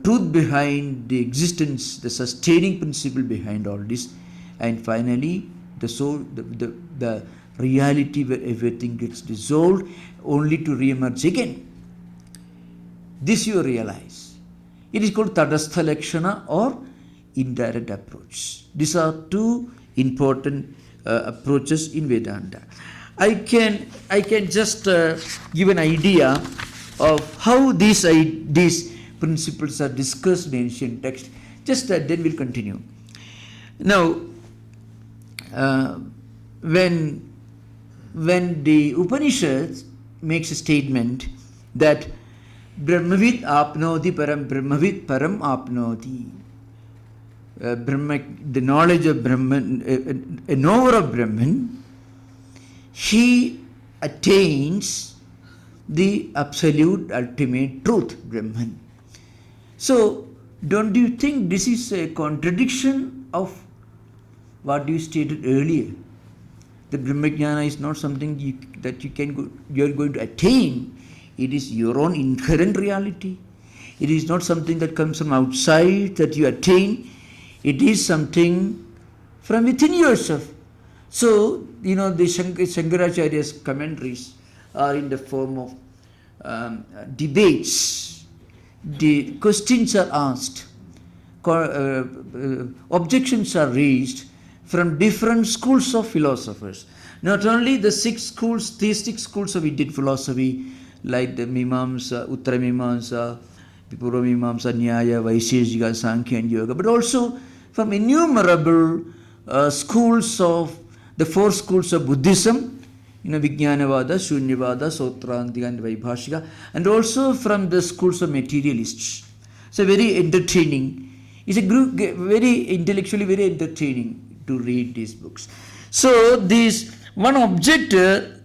truth behind the existence, the sustaining principle behind all this, and finally the soul, the reality where everything gets dissolved only to re-emerge again. This you realize. It is called Tadastha Lakshana or indirect approach. These are two important approaches in Vedanta. I can just give an idea of how these principles are discussed in ancient text. Just then we'll continue. Now, when the Upanishad makes a statement that Brahmavid apnoti param, Brahmavid param apnoti, the knowledge of Brahman, a knower of Brahman, he attains the absolute ultimate truth, Brahman. So, don't you think this is a contradiction of what you stated earlier? The Brahmajnana is not something that you are going to attain. It is your own inherent reality. It is not something that comes from outside that you attain. It is something from within yourself. So, the Shankaracharya's commentaries are in the form of debates. The questions are asked, objections are raised from different schools of philosophers. Not only the theistic schools of Indian philosophy, like the Mimamsa, Uttara Mimamsa, Purva Mimamsa, Nyaya, Vaisheshika, Sankhya and Yoga, but also from innumerable schools of the four schools of Buddhism, Vijnanavada, Shunyavada, Sautrantika and Vaibhashika, and also from the schools of materialists. So very entertaining. It's a group, very intellectually very entertaining to read these books. So this one objector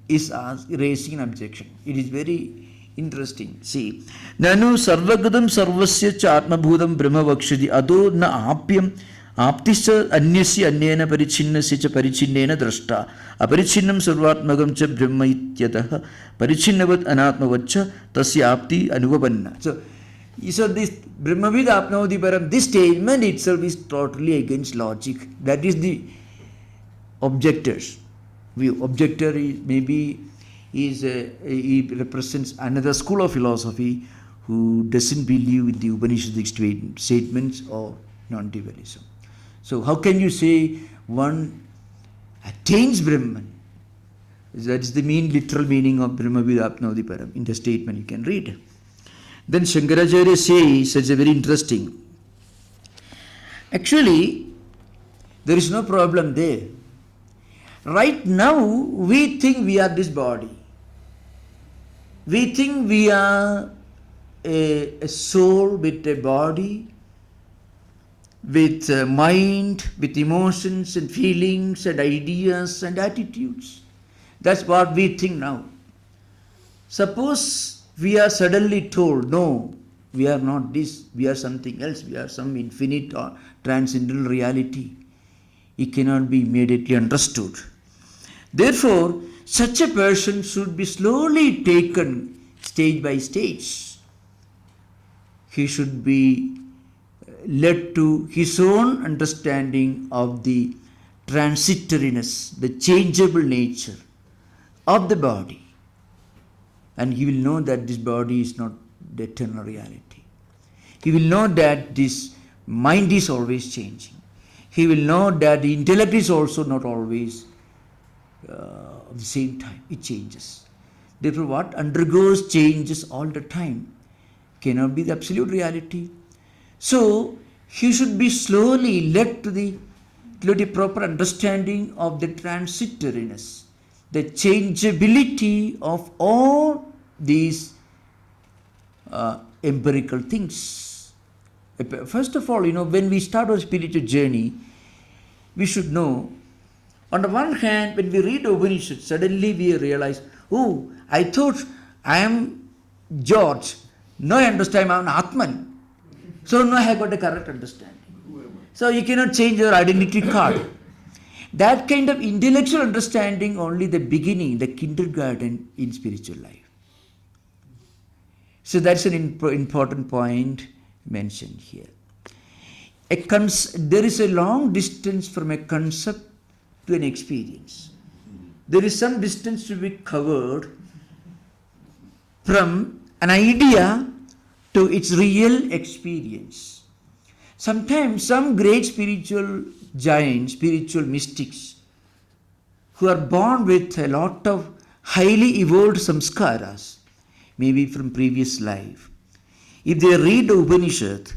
is raising an objection. It is very interesting. See, Nanu sarvagadam sarvasya cha atmabhudam brahma vakshadi ado na apyam aptisya anyasya anyena paricchinnasya cha paricchinnena drashta aparichinnam sarvatmagam cha brahma ityatah parichinnavat anatmavat cha tasya apti anuvapanna. So this Brahmavid apnavati param, this statement itself is totally against logic. That is the objector's view. Objector he represents another school of philosophy who doesn't believe in the Upanishadic statements or non-dualism. So how can you say one attains Brahman? That is the literal meaning of Brahmavid apnavati param in the statement you can read. Then Shankaracharya says, such a very interesting. Actually, there is no problem there. Right now, we think we are this body. We think we are a soul with a body, with a mind, with emotions and feelings and ideas and attitudes. That's what we think now. Suppose we are suddenly told, no, we are not this, we are something else, we are some infinite or transcendental reality. It cannot be immediately understood. Therefore, such a person should be slowly taken stage by stage. He should be led to his own understanding of the transitoriness, the changeable nature of the body. And he will know that this body is not the eternal reality. He will know that this mind is always changing. He will know that the intellect is also not always at the same time. It changes. Therefore, what undergoes changes all the time cannot be the absolute reality. So, he should be slowly led to the proper understanding of the transitoriness, the changeability of all these empirical things. First of all, when we start our spiritual journey, we should know, on the one hand, when we read Upanishad, suddenly we realize, oh, I thought I am George. Now I understand I am Atman. So now I have got a correct understanding. So you cannot change your identity card. That kind of intellectual understanding only the beginning, the kindergarten in spiritual life. So that's an important point mentioned here. There is a long distance from a concept to an experience. There is some distance to be covered from an idea to its real experience. Sometimes some great spiritual giants, spiritual mystics, who are born with a lot of highly evolved samskaras, maybe from previous life, if they read the Upanishad,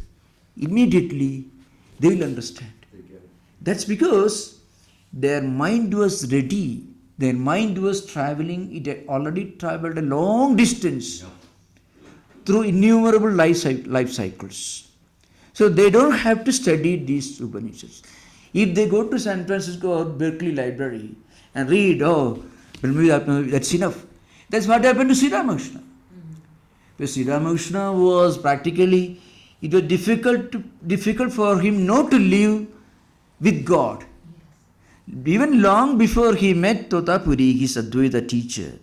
immediately they will understand. That's because their mind was ready, their mind was traveling, it had already traveled a long distance through innumerable life cycles. So they don't have to study these Upanishads. If they go to San Francisco or Berkeley Library and read, oh, well, maybe that's enough. That's what happened to Sri Ramakrishna. Because Sri Ramakrishna was practically, it was difficult for him not to live with God. Even long before he met Totapuri, his Advaita teacher,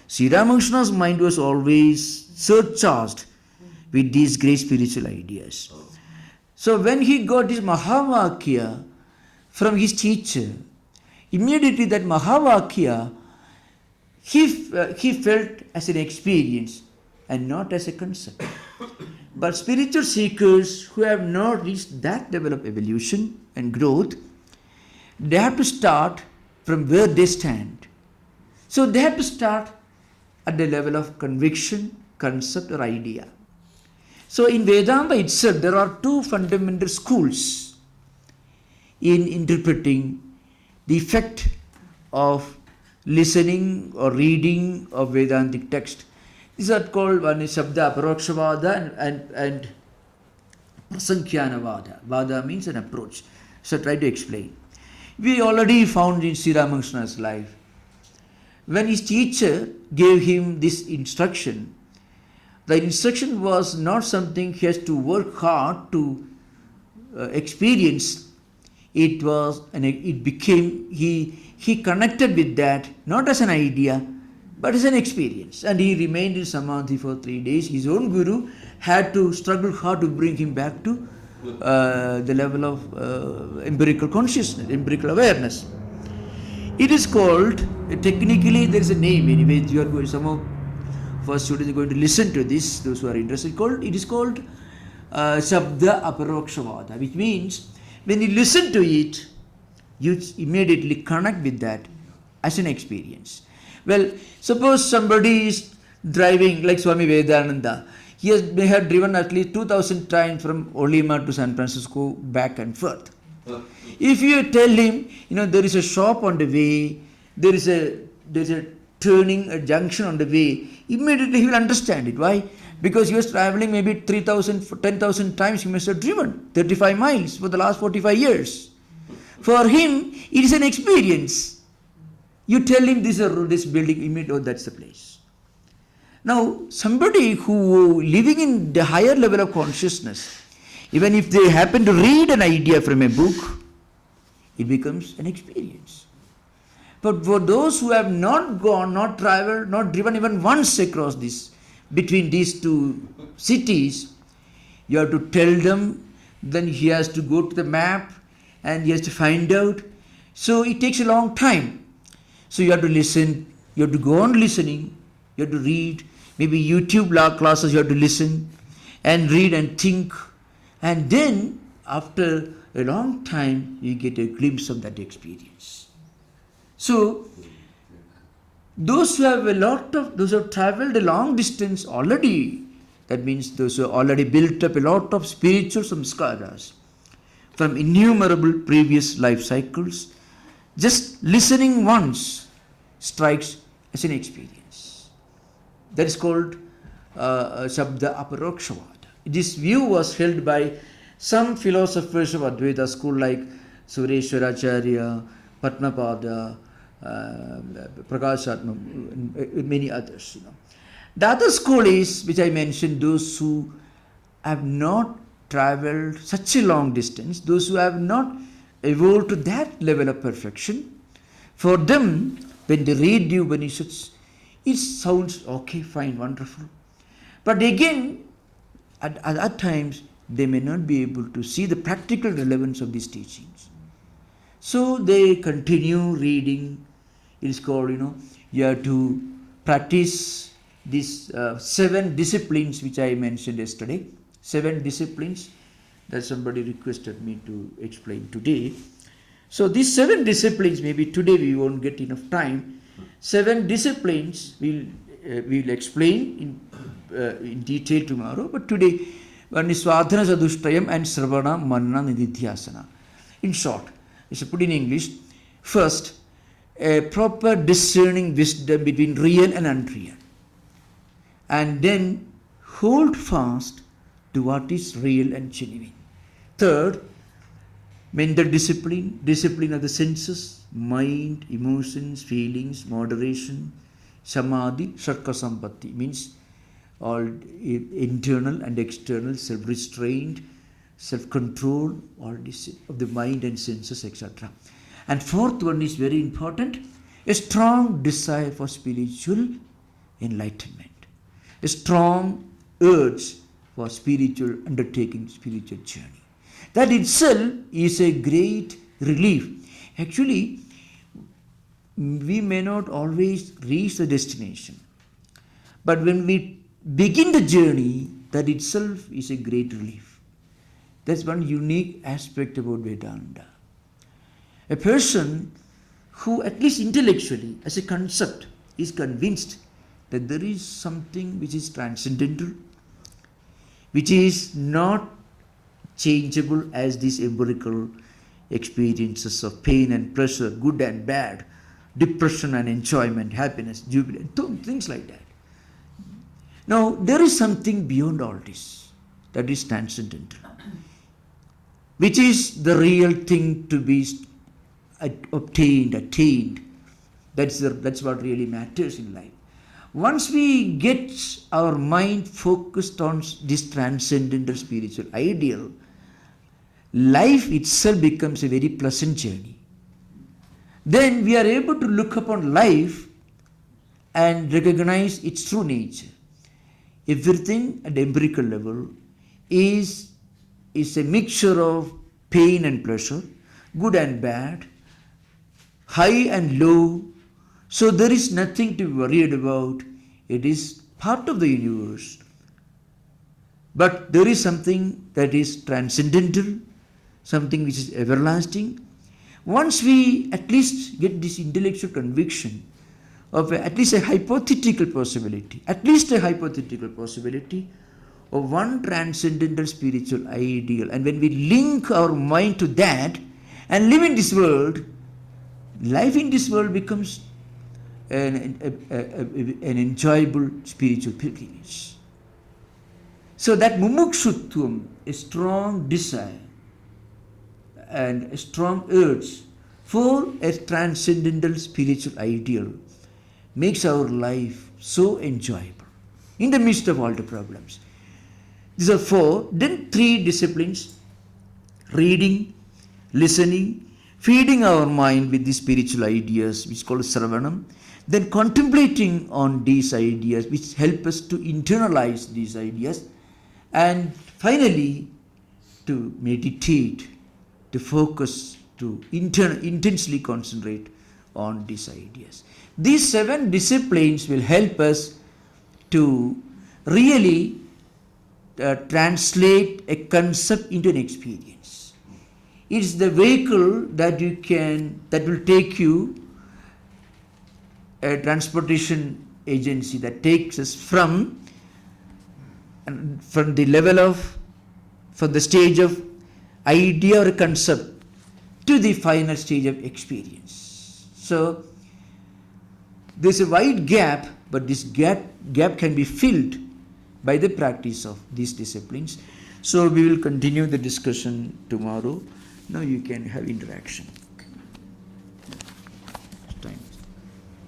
Sri Ramakrishna's mind was always surcharged with these great spiritual ideas. So when he got his Mahavakya from his teacher, immediately that Mahavakya he felt as an experience and not as a concept. But spiritual seekers who have not reached that level of evolution and growth, they have to start from where they stand. So they have to start at the level of conviction, concept or idea. So in Vedanta itself, there are two fundamental schools in interpreting the effect of listening or reading of Vedantic text. These are called, one is Shabda Aparokshvada and Prasankhyanavada. Vada means an approach. So try to explain. We already found in Sri Ramakrishna's life, when his teacher gave him this instruction, the instruction was not something he has to work hard to experience. It was, and it became, he connected with that, not as an idea, but as an experience. And he remained in Samadhi for 3 days. His own guru had to struggle hard to bring him back to the level of empirical consciousness, empirical awareness. It is called, technically there is a name anyway, you are going, some of first students are going to listen to this, those who are interested, it is called Shabda Aparokshvada, which means when you listen to it, you immediately connect with that as an experience. Well, suppose somebody is driving like Swami Vedananda. May have driven at least 2,000 times from Olima to San Francisco back and forth. If you tell him, there is a shop on the way, there is a turning, a junction on the way, immediately he will understand it. Why? Because he was traveling maybe 3,000, 10,000 times he must have driven 35 miles for the last 45 years. For him, it is an experience. You tell him this building, immediately, oh, that's the place. Now, somebody who living in the higher level of consciousness, even if they happen to read an idea from a book, it becomes an experience. But for those who have not gone, not traveled, not driven even once across between these two cities, you have to tell them, then he has to go to the map and he has to find out. So it takes a long time. So you have to listen, you have to go on listening, you have to read, maybe YouTube classes you have to listen and read and think. And then after a long time, you get a glimpse of that experience. So those who have traveled a long distance already, that means those who have already built up a lot of spiritual samskaras from innumerable previous life cycles, just listening once strikes as an experience. That is called Shabda Aparokshvada. This view was held by some philosophers of Advaita school like Sureshwaracharya, Padmapada, Prakashatma, many others. The other school is, which I mentioned, those who have not traveled such a long distance, those who have not evolved to that level of perfection. For them, when they read the Upanishads, it sounds okay, fine, wonderful. But again, at times, they may not be able to see the practical relevance of these teachings. So they continue reading. It is called, you have to practice these 7 disciplines which I mentioned yesterday. 7 disciplines that somebody requested me to explain today. So these 7 disciplines, maybe today we won't get enough time. 7 disciplines we'll explain in detail tomorrow. But today, one is Swadhyaya Sadushtayam and Sravana Manana Nididhyasana. In short, I should put in English. First, a proper discerning wisdom between real and unreal. And then hold fast to what is real and genuine. Third, mental discipline, discipline of the senses, mind, emotions, feelings, moderation. Samadhi, Sharka Sampatti, means all internal and external, self-restraint, self-control, all this of the mind and senses, etc. And fourth one is very important, a strong desire for spiritual enlightenment, a strong urge for spiritual undertaking, spiritual journey. That itself is a great relief. Actually, we may not always reach the destination, but when we begin the journey, that itself is a great relief. That's one unique aspect about Vedanta. A person who, at least intellectually, as a concept, is convinced that there is something which is transcendental, which is not changeable as these empirical experiences of pain and pleasure, good and bad, depression and enjoyment, happiness, jubilee, things like that. Now, there is something beyond all this that is transcendental, which is the real thing to be obtained, attained. That's what really matters in life. Once we get our mind focused on this transcendental spiritual ideal, life itself becomes a very pleasant journey. Then we are able to look upon life and recognize its true nature. Everything at the empirical level is a mixture of pain and pleasure, good and bad, high and low. So there is nothing to be worried about. It is part of the universe. But there is something that is transcendental, something which is everlasting. Once we at least get this intellectual conviction of at least a hypothetical possibility of one transcendental spiritual ideal, and when we link our mind to that and live in this world, life in this world becomes an enjoyable spiritual pilgrimage. So that mumukshutvam, a strong desire and a strong urge for a transcendental spiritual ideal, makes our life so enjoyable in the midst of all the problems. These are four. Then three disciplines: reading, listening, feeding our mind with these spiritual ideas, which is called sravanam, then contemplating on these ideas, which help us to internalize these ideas, and finally to meditate, to focus, to intensely concentrate on these ideas. These 7 disciplines will help us to really translate a concept into an experience. It's the vehicle that will take you, a transportation agency that takes us from the level of, from the stage of idea or concept to the final stage of experience. So there's a wide gap, but this gap can be filled by the practice of these disciplines. So we will continue the discussion tomorrow. Now you can have interaction. Time.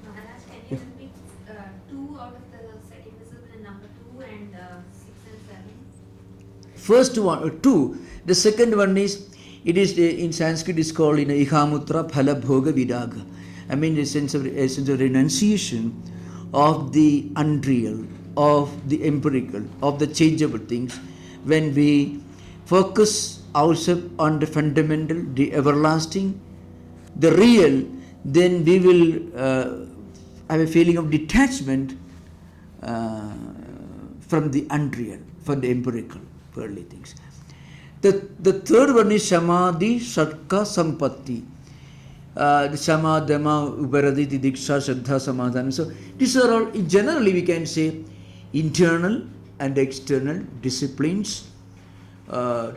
Maharaj, can you repeat 2 out of the second discipline, number 2 and 6 and 7? First one, 2. The second one is, it is in Sanskrit is called Ihamutra Halab Hoga Viraga. I mean, a sense of renunciation of the unreal, of the empirical, of the changeable things. When we focus ourselves on the fundamental, the everlasting, the real, then we will have a feeling of detachment from the unreal, from the empirical, worldly things. The third one is Samadhi, Satka, Sampatti. The Sama, Dhamma, Uparaditi, Diksha, Shraddha, Samadhana. So these are all, generally we can say, internal and external disciplines,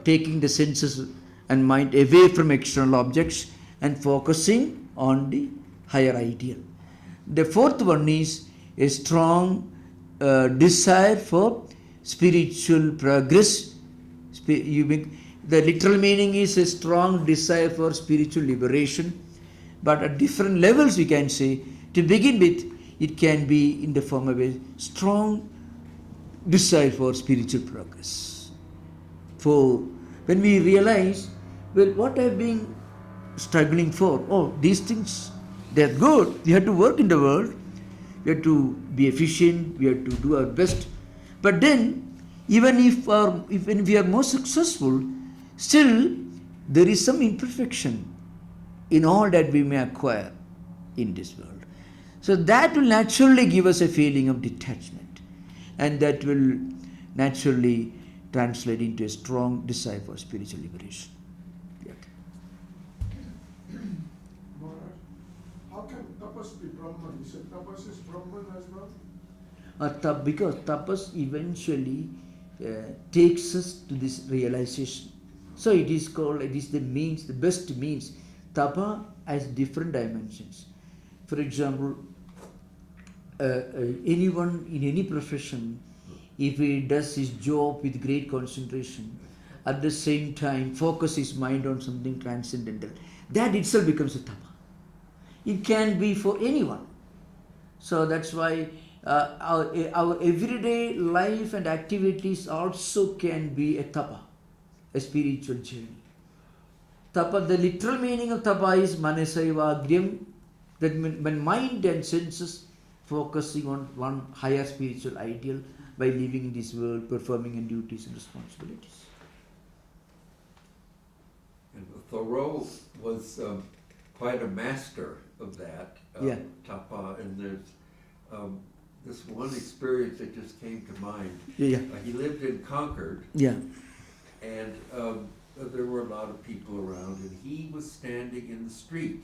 taking the senses and mind away from external objects and focusing on the higher ideal. The fourth one is a strong desire for spiritual progress. the literal meaning is a strong desire for spiritual liberation, but at different levels we can say, to begin with, it can be in the form of a strong desire for spiritual progress. For when we realize, well, what I've been struggling for, oh, these things, they're good, we have to work in the world, we have to be efficient, we have to do our best. But then, even if when we are more successful, still there is some imperfection in all that we may acquire in this world. So that will naturally give us a feeling of detachment, and that will naturally translate into a strong desire for spiritual liberation. Yeah. Maharaj, how can tapas be Brahman? You said tapas is Brahman as well? Because tapas eventually takes us to this realization. So it is called, it is the means, the best means. Tapa has different dimensions. For example, anyone in any profession, if he does his job with great concentration, at the same time focus his mind on something transcendental, that itself becomes a tapa. It can be for anyone. So that's why our everyday life and activities also can be a tapa, a spiritual journey. Tapa, the literal meaning of tapa is manasaiva agryam, that when mind and senses focusing on one higher spiritual ideal by living in this world, performing in duties and responsibilities. And Thoreau was quite a master of that, tapa, and there's this one experience that just came to mind. He lived in Concord, and there were a lot of people around, and he was standing in the street,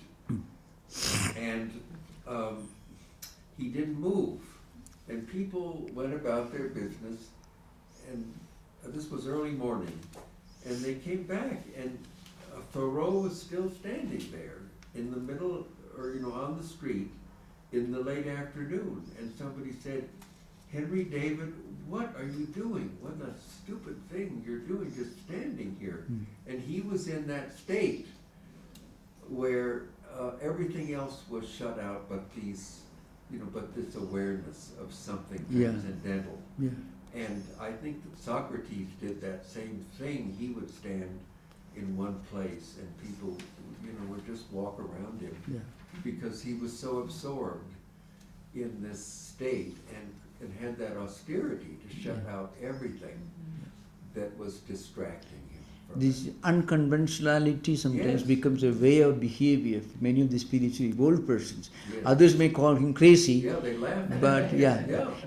and he didn't move, and people went about their business, and this was early morning, and they came back, and Thoreau was still standing there in the middle, or on the street, in the late afternoon, and somebody said, "Henry David, what are you doing? What a stupid thing you're doing, just standing here." And he was in that state where everything else was shut out, but but this awareness of something transcendental. And I think that Socrates did that same thing. He would stand in one place, and people, would just walk around him, because he was so absorbed in this state and had that austerity to shut out everything that was distracting him. This unconventionality sometimes becomes a way of behavior for many of the spiritually evolved persons. Others may call him crazy, they laugh at but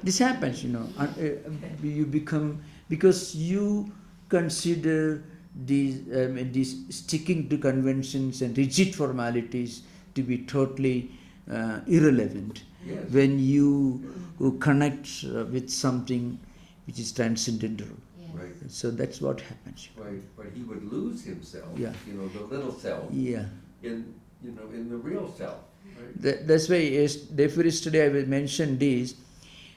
this happens, you become, because you consider these sticking to conventions and rigid formalities to be totally irrelevant when you connect with something which is transcendental. Right. So that's what happens. Right, but he would lose himself, Yeah. The little self, Yeah. in the real self. Right? That's why therefore yesterday I will mention this.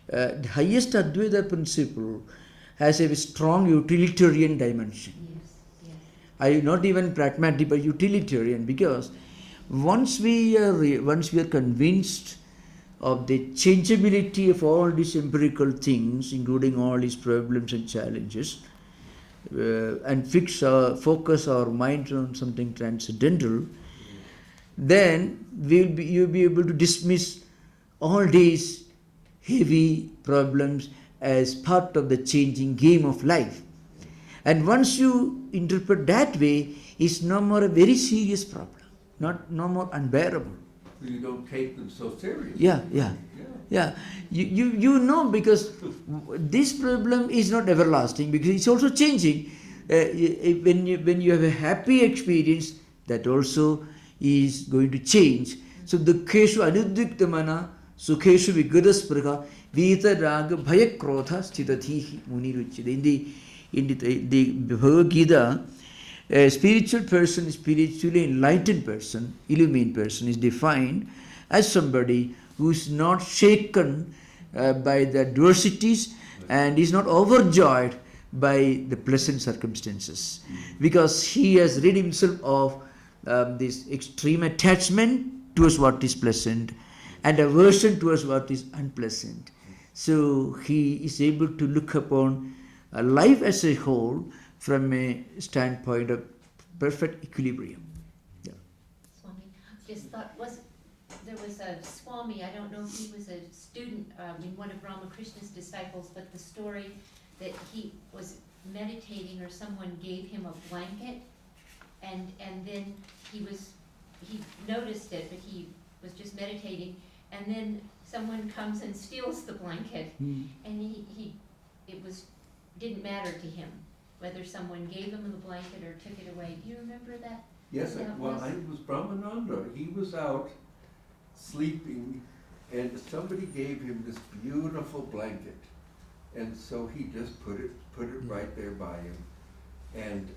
The highest Advaita principle has a strong utilitarian dimension. Not even pragmatic, but utilitarian, because once we are convinced of the changeability of all these empirical things, including all these problems and challenges, and focus our mind on something transcendental, then you'll be able to dismiss all these heavy problems as part of the changing game of life. And once you interpret that way, it's no more a very serious problem, no more unbearable. You don't take them so seriously. Yeah. You because this problem is not everlasting, because it's also changing. When you have a happy experience, that also is going to change. So dukkeshu anudviktamana sukheshu vigadaspurha vita raga bhaya krodha sthitatihi muniruchide. In the Bhagavad Gita, a spiritual person, a spiritually enlightened person, illumined person, is defined as somebody who is not shaken by the adversities and is not overjoyed by the pleasant circumstances, because he has rid himself of this extreme attachment towards what is pleasant and aversion towards what is unpleasant. So he is able to look upon life as a whole from a standpoint of perfect equilibrium. Yeah. Swami, just thought, there was a Swami, I don't know if he was a student in one of Ramakrishna's disciples, but the story that he was meditating or someone gave him a blanket, and then he noticed it, but he was just meditating, and then someone comes and steals the blanket, and didn't matter to him whether someone gave him the blanket or took it away. Do you remember that? Yes, it was Brahmananda. He was out sleeping, and somebody gave him this beautiful blanket, and so he just put it right there by him, and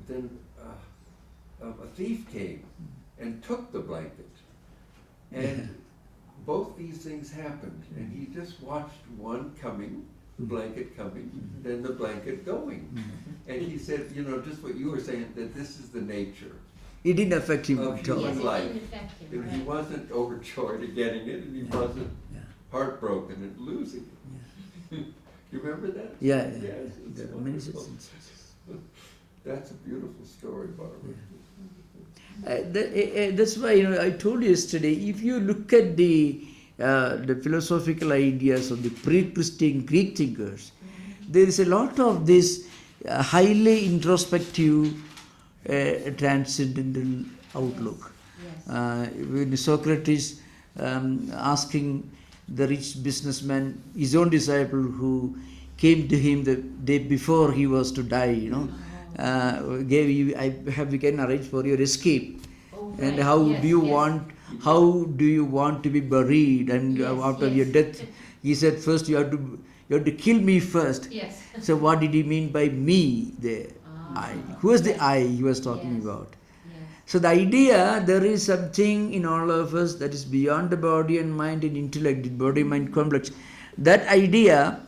then a thief came and took the blanket, and both these things happened, and he just watched one coming, the blanket coming, then the blanket going, and he said, just what you were saying, that this is the nature. It didn't affect him Of at all. human life. Didn't affect him, He wasn't overjoyed at getting it, and he wasn't heartbroken at losing it. You remember that? Yeah, Yes, it's there are many such wonderful. instances. That's a beautiful story, Barbara. That's why I told you yesterday. If you look at the philosophical ideas of the pre-Christian Greek thinkers, there is a lot of this highly introspective, transcendental outlook. Yes. When Socrates asking the rich businessman, his own disciple who came to him the day before he was to die, gave you, we can arrange for your escape. Oh, right. And how Yes, do you yes. want to be buried, and Yes, after yes. your death? He said, first you have to kill me first. Yes. So what did he mean by me there? I. Who was the I he was talking Yes. about? Yes. So the idea, there is something in all of us that is beyond the body and mind and intellect, the body-mind complex. That idea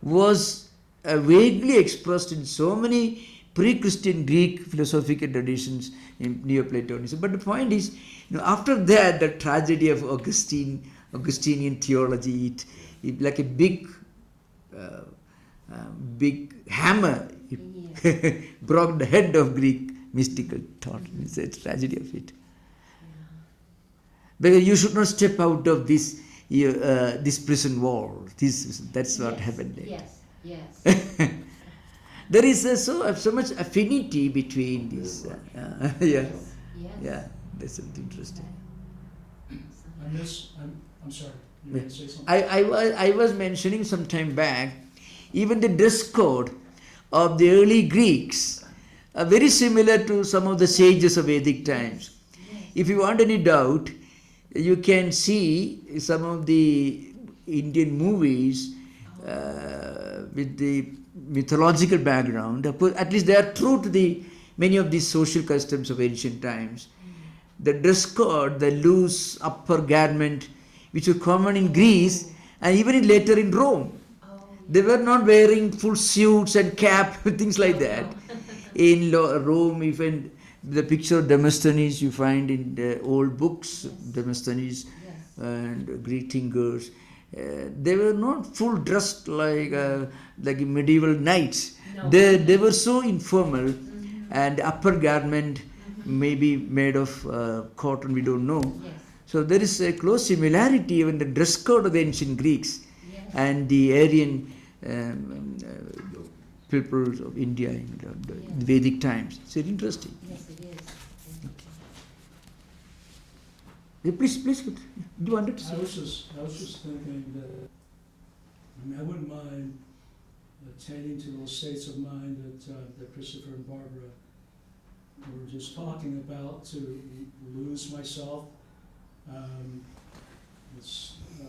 was vaguely expressed in so many pre-Christian Greek philosophical traditions in Neoplatonism. But the point is, after that, the tragedy of Augustinian theology, it like a big hammer, it broke the head of Greek mystical thought. It's a tragedy of it. Because you should not step out of this prison wall. That's what happened there. Yes. Yes. There is so much affinity between these. Yes. Yeah, that's something interesting. I'm sorry, you were going to say something? I was mentioning some time back, even the dress code of the early Greeks are very similar to some of the sages of Vedic times. If you want any doubt, you can see some of the Indian movies with the mythological background. Of course, at least they are true to many of these social customs of ancient times. The dress code, the loose upper garment, which were common in Greece and even later in Rome. They were not wearing full suits and cap, things like that. In Rome, even the picture of Demosthenes you find in the old books, Demosthenes and Greek thinkers. They were not full dressed like medieval knights. No. They were so informal, and upper garment maybe made of cotton, we don't know. Yes. So there is a close similarity even the dress code of the ancient Greeks and the Aryan peoples of India in the Vedic times. It's very interesting. Yes, it is. Please, do you want to say? I was just thinking that, I wouldn't mind attaining to those states of mind that Christopher and Barbara were just talking about, to lose myself,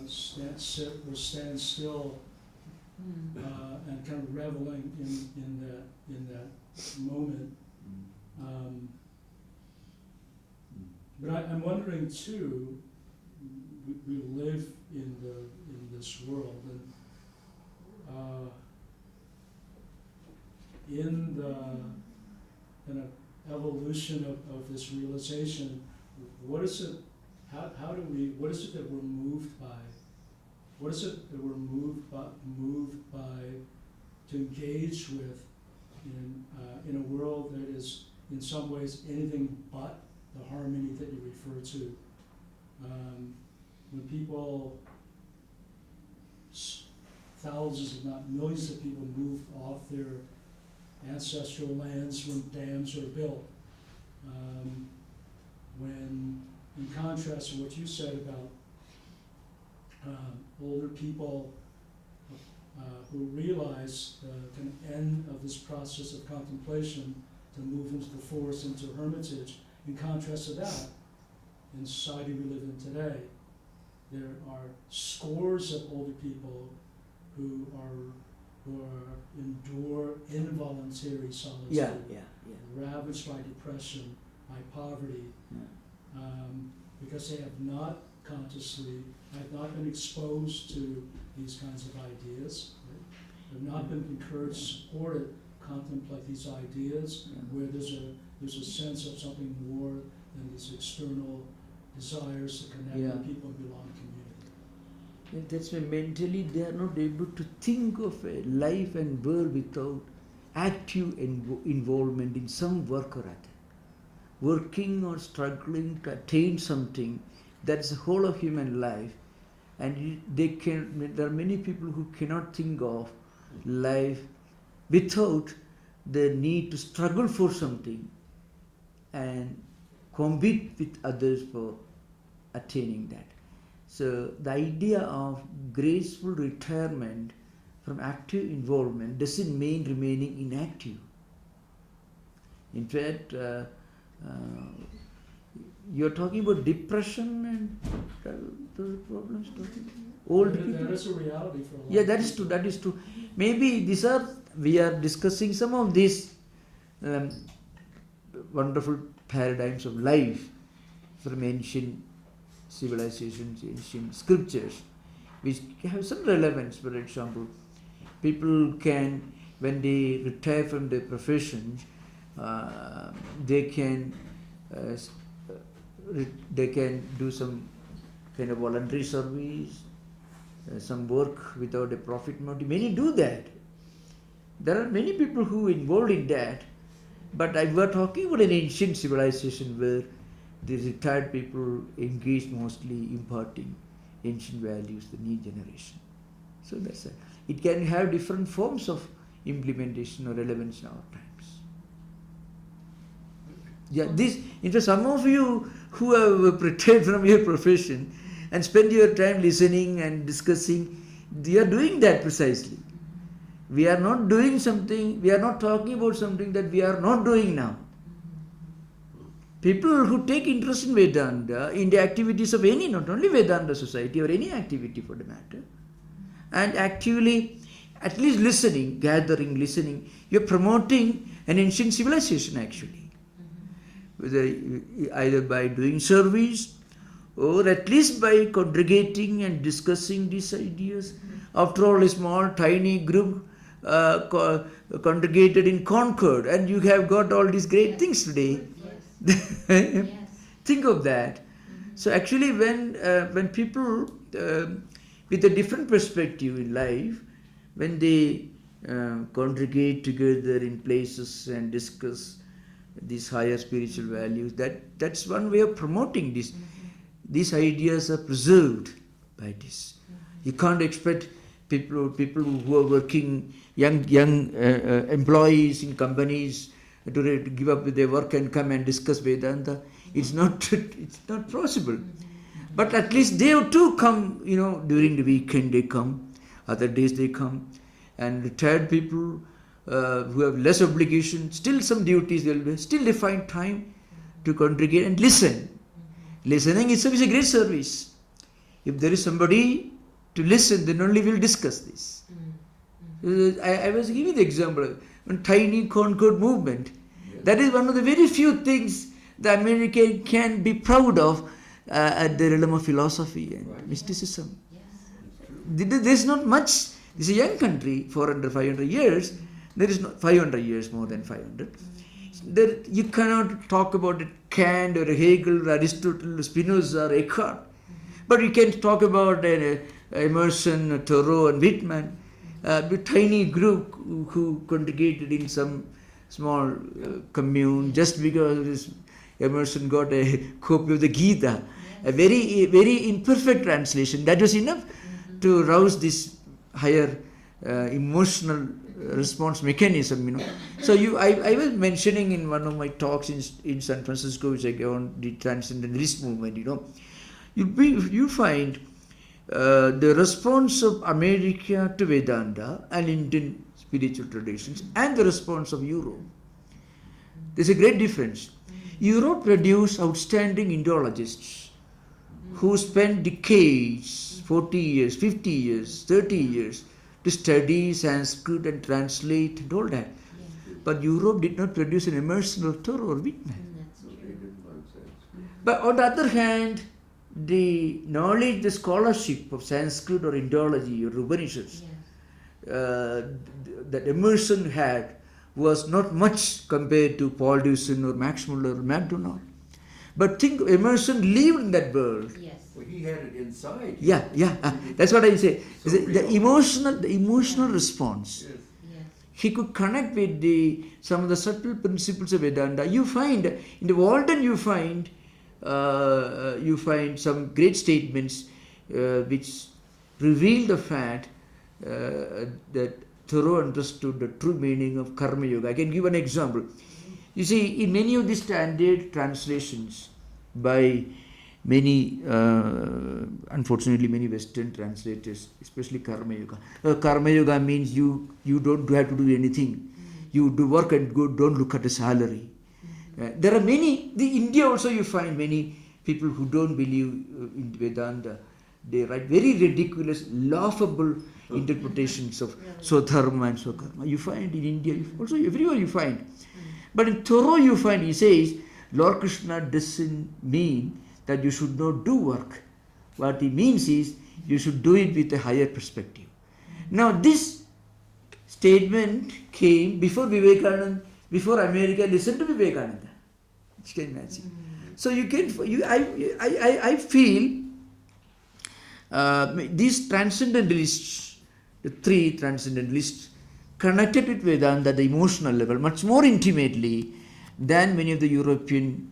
sit or stand still, and kind of reveling in that moment. But I'm wondering too. We live in this world, and in the kind of evolution of this realization, what is it? How do we? What is it that we're moved by? What is it that we're moved by to engage with in a world that is in some ways anything but the harmony that you refer to? When people, thousands if not millions of people move off their ancestral lands when dams are built, when in contrast to what you said about older people who realize the kind of end of this process of contemplation to move into the forest, into hermitage. In contrast to that, in society we live in today, there are scores of older people who endure involuntary solitude, ravaged by depression, by poverty, because they have not consciously, have not been exposed to these kinds of ideas, right? Have not been encouraged, supported, contemplate these ideas, where there's a sense of something more than these external desires to connect with people and belong to community. And that's why mentally they are not able to think of a life and world without active involvement in some work or other. Working or struggling to attain something, that's the whole of human life. And there are many people who cannot think of life without the need to struggle for something and compete with others for attaining that. So the idea of graceful retirement from active involvement doesn't mean remaining inactive. In fact, you're talking about depression and those problems. Old people. That is a reality for a lot. Yeah, that is true. That is true. Maybe we are discussing some of these wonderful paradigms of life from ancient civilizations, ancient scriptures, which have some relevance. For example, people can, when they retire from their professions, they can do some kind of voluntary service, some work without a profit motive. Many do that. There are many people who are involved in that, but we are talking about an ancient civilization where the retired people engage mostly imparting ancient values to the new generation. So that's it. It can have different forms of implementation or relevance in our times. Yeah, in fact, some of you who have retired from your profession and spend your time listening and discussing, you are doing that precisely. We are not doing something, we are not talking about something that we are not doing now. People who take interest in Vedanta, in the activities of any, not only Vedanta society or any activity for the matter, and actively, at least listening, gathering, listening, you are promoting an ancient civilization actually. Whether either by doing service or at least by congregating and discussing these ideas. After all, a small, tiny group congregated in Concord, and you have got all these great things today. Yes. Think of that. So actually, when people with a different perspective in life, when they congregate together in places and discuss these higher spiritual values, that's one way of promoting this. These ideas are preserved by this. You can't expect people who are working, young employees in companies to give up their work and come and discuss Vedanta. It's not possible. But at least they too come, during the weekend they come, other days they come, and retired people who have less obligation, still some duties they'll do, still they find time to congregate and listen. Listening itself is a great service. If there is somebody to listen, then only we'll discuss this. I was giving the example of tiny Concord movement. That is one of the very few things the American can be proud of at the realm of philosophy and mysticism. There's not much. This is a young country, 400, 500 years. There is no 500 years, more than 500. There, you cannot talk about Kant or Hegel, or Aristotle, Spinoza, or Eckhart. But you can talk about Emerson, Thoreau, and Whitman, the tiny group who congregated in some small commune just because Emerson got a copy of the Gita, a very imperfect translation. That was enough to rouse this higher emotional response mechanism, So I was mentioning in one of my talks in San Francisco, which I gave on the Transcendentalist movement, you find the response of America to Vedanta and Indian spiritual traditions and the response of Europe. There's a great difference. Europe produced outstanding Indologists who spent decades, 40 years, 50 years, 30 years to study Sanskrit and translate and all that. But Europe did not produce an Emerson or Thoreau or Whitman. But on the other hand, the knowledge, the scholarship of Sanskrit or Indology or Upanishads that Emerson had was not much compared to Paul Deussen or Max Muller or MacDonald. But think Emerson lived in that world. Yes. Well, he had it inside. Yeah. That's what I say. So The emotional response. Yes. Yes. He could connect with some of the subtle principles of Vedanta. You find in the Walden, you find some great statements which reveal the fact that Thoreau understood the true meaning of Karma Yoga. I can give an example. You see, in many of the standard translations by many, unfortunately, many Western translators, especially Karma Yoga. Karma Yoga means you don't have to do anything. You do work and go, don't look at the salary. There are many, in India also you find many people who don't believe in Vedanta. They write very ridiculous, laughable interpretations of svadharma and swakarma. You find in India, also everywhere you find. But in Thoreau you find, he says, Lord Krishna doesn't mean that you should not do work. What he means is, you should do it with a higher perspective. Now this statement came before Vivekananda, before America listened to Vivekananda. You can imagine. So I feel these transcendentalists, the three transcendentalists, connected with Vedanta at the emotional level much more intimately than many of the European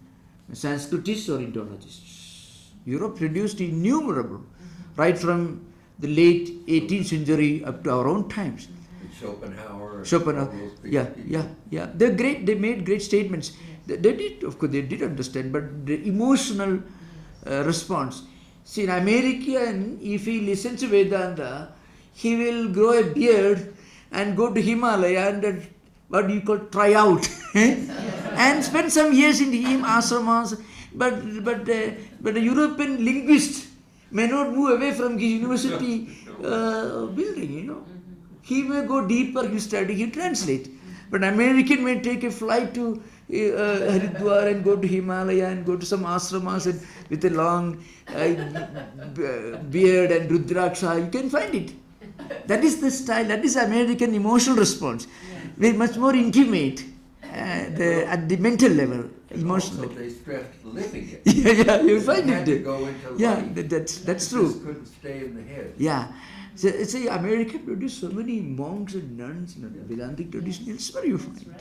Sanskritists or Indologists. Europe produced innumerable, right from the late 18th century up to our own times. Schopenhauer. Yeah. They're great. They made great statements. They did, of course, they did understand, but the emotional response. See, in American, if he listens to Vedanta, he will grow a beard and go to Himalaya and what do you call try out and spend some years in the ashramas. But a European linguist may not move away from his university building. He may go deeper, he study, he translate. But American may take a flight to Haridwar and go to Himalaya and go to some ashramas and with a long beard and rudraksha. You can find it. That is the style, that is American emotional response. Very much more intimate at the mental level, emotional level. They stressed living it. Yeah, you find It had it. to go into Yeah, life. that's It true. just couldn't stay in the head. Yeah. So, America produced so many monks and nuns in the Vedantic tradition. It's where you find.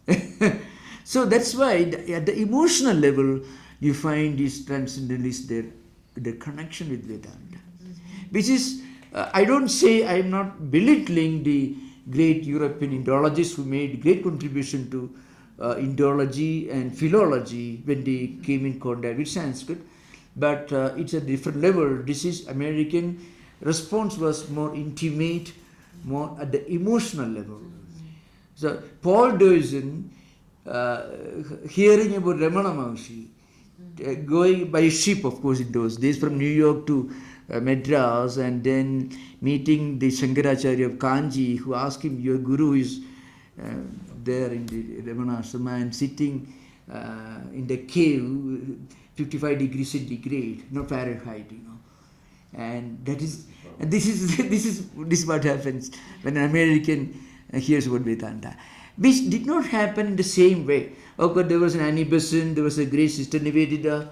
That's right. So that's why at the emotional level you find these transcendentalists their connection with Vedanta, which is I don't say I am not belittling the great European Indologists who made great contribution to Indology and philology when they came in contact with Sanskrit, but it's a different level. This is American response was more intimate, more at the emotional level. So Paul Deussen, hearing about Ramana Maharshi, going by ship, of course, in those days from New York to Madras, and then meeting the Shankaracharya of Kanji, who asked him, your guru is there in the Ramana Ashrama and sitting in the cave, 55 degrees centigrade, no Fahrenheit, And this is what happens when an American Here's what Vedanta. Which did not happen in the same way. Okay, there was an Annie Besant, there was a great Sister Nivedita,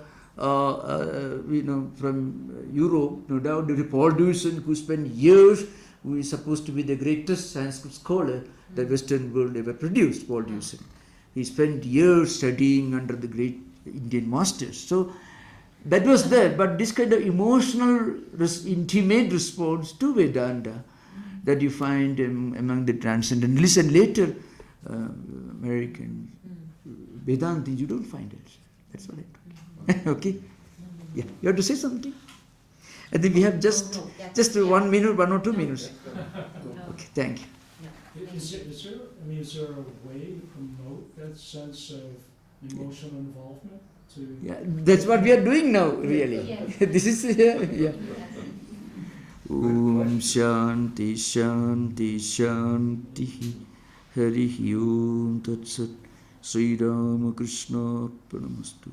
from Europe, no doubt. There was Paul Deussen, who spent years, who is supposed to be the greatest Sanskrit scholar the Western world ever produced, Paul Deussen. He spent years studying under the great Indian masters. So that was there, but this kind of emotional, intimate response to Vedanta that you find among the Transcendentalists and later American Vedanta, you don't find it. That's what I told you. Okay? Yeah. You have to say something? I think we have just 1 minute, 1 or 2 minutes. Okay, thank you. Is there a way to promote that sense of emotional involvement? Yeah, that's what we are doing now, really. Yes. This is, yeah. Om Shanti Shanti Shanti Hari Om Tat Sat Sri Ramakrishna Arpanamastu.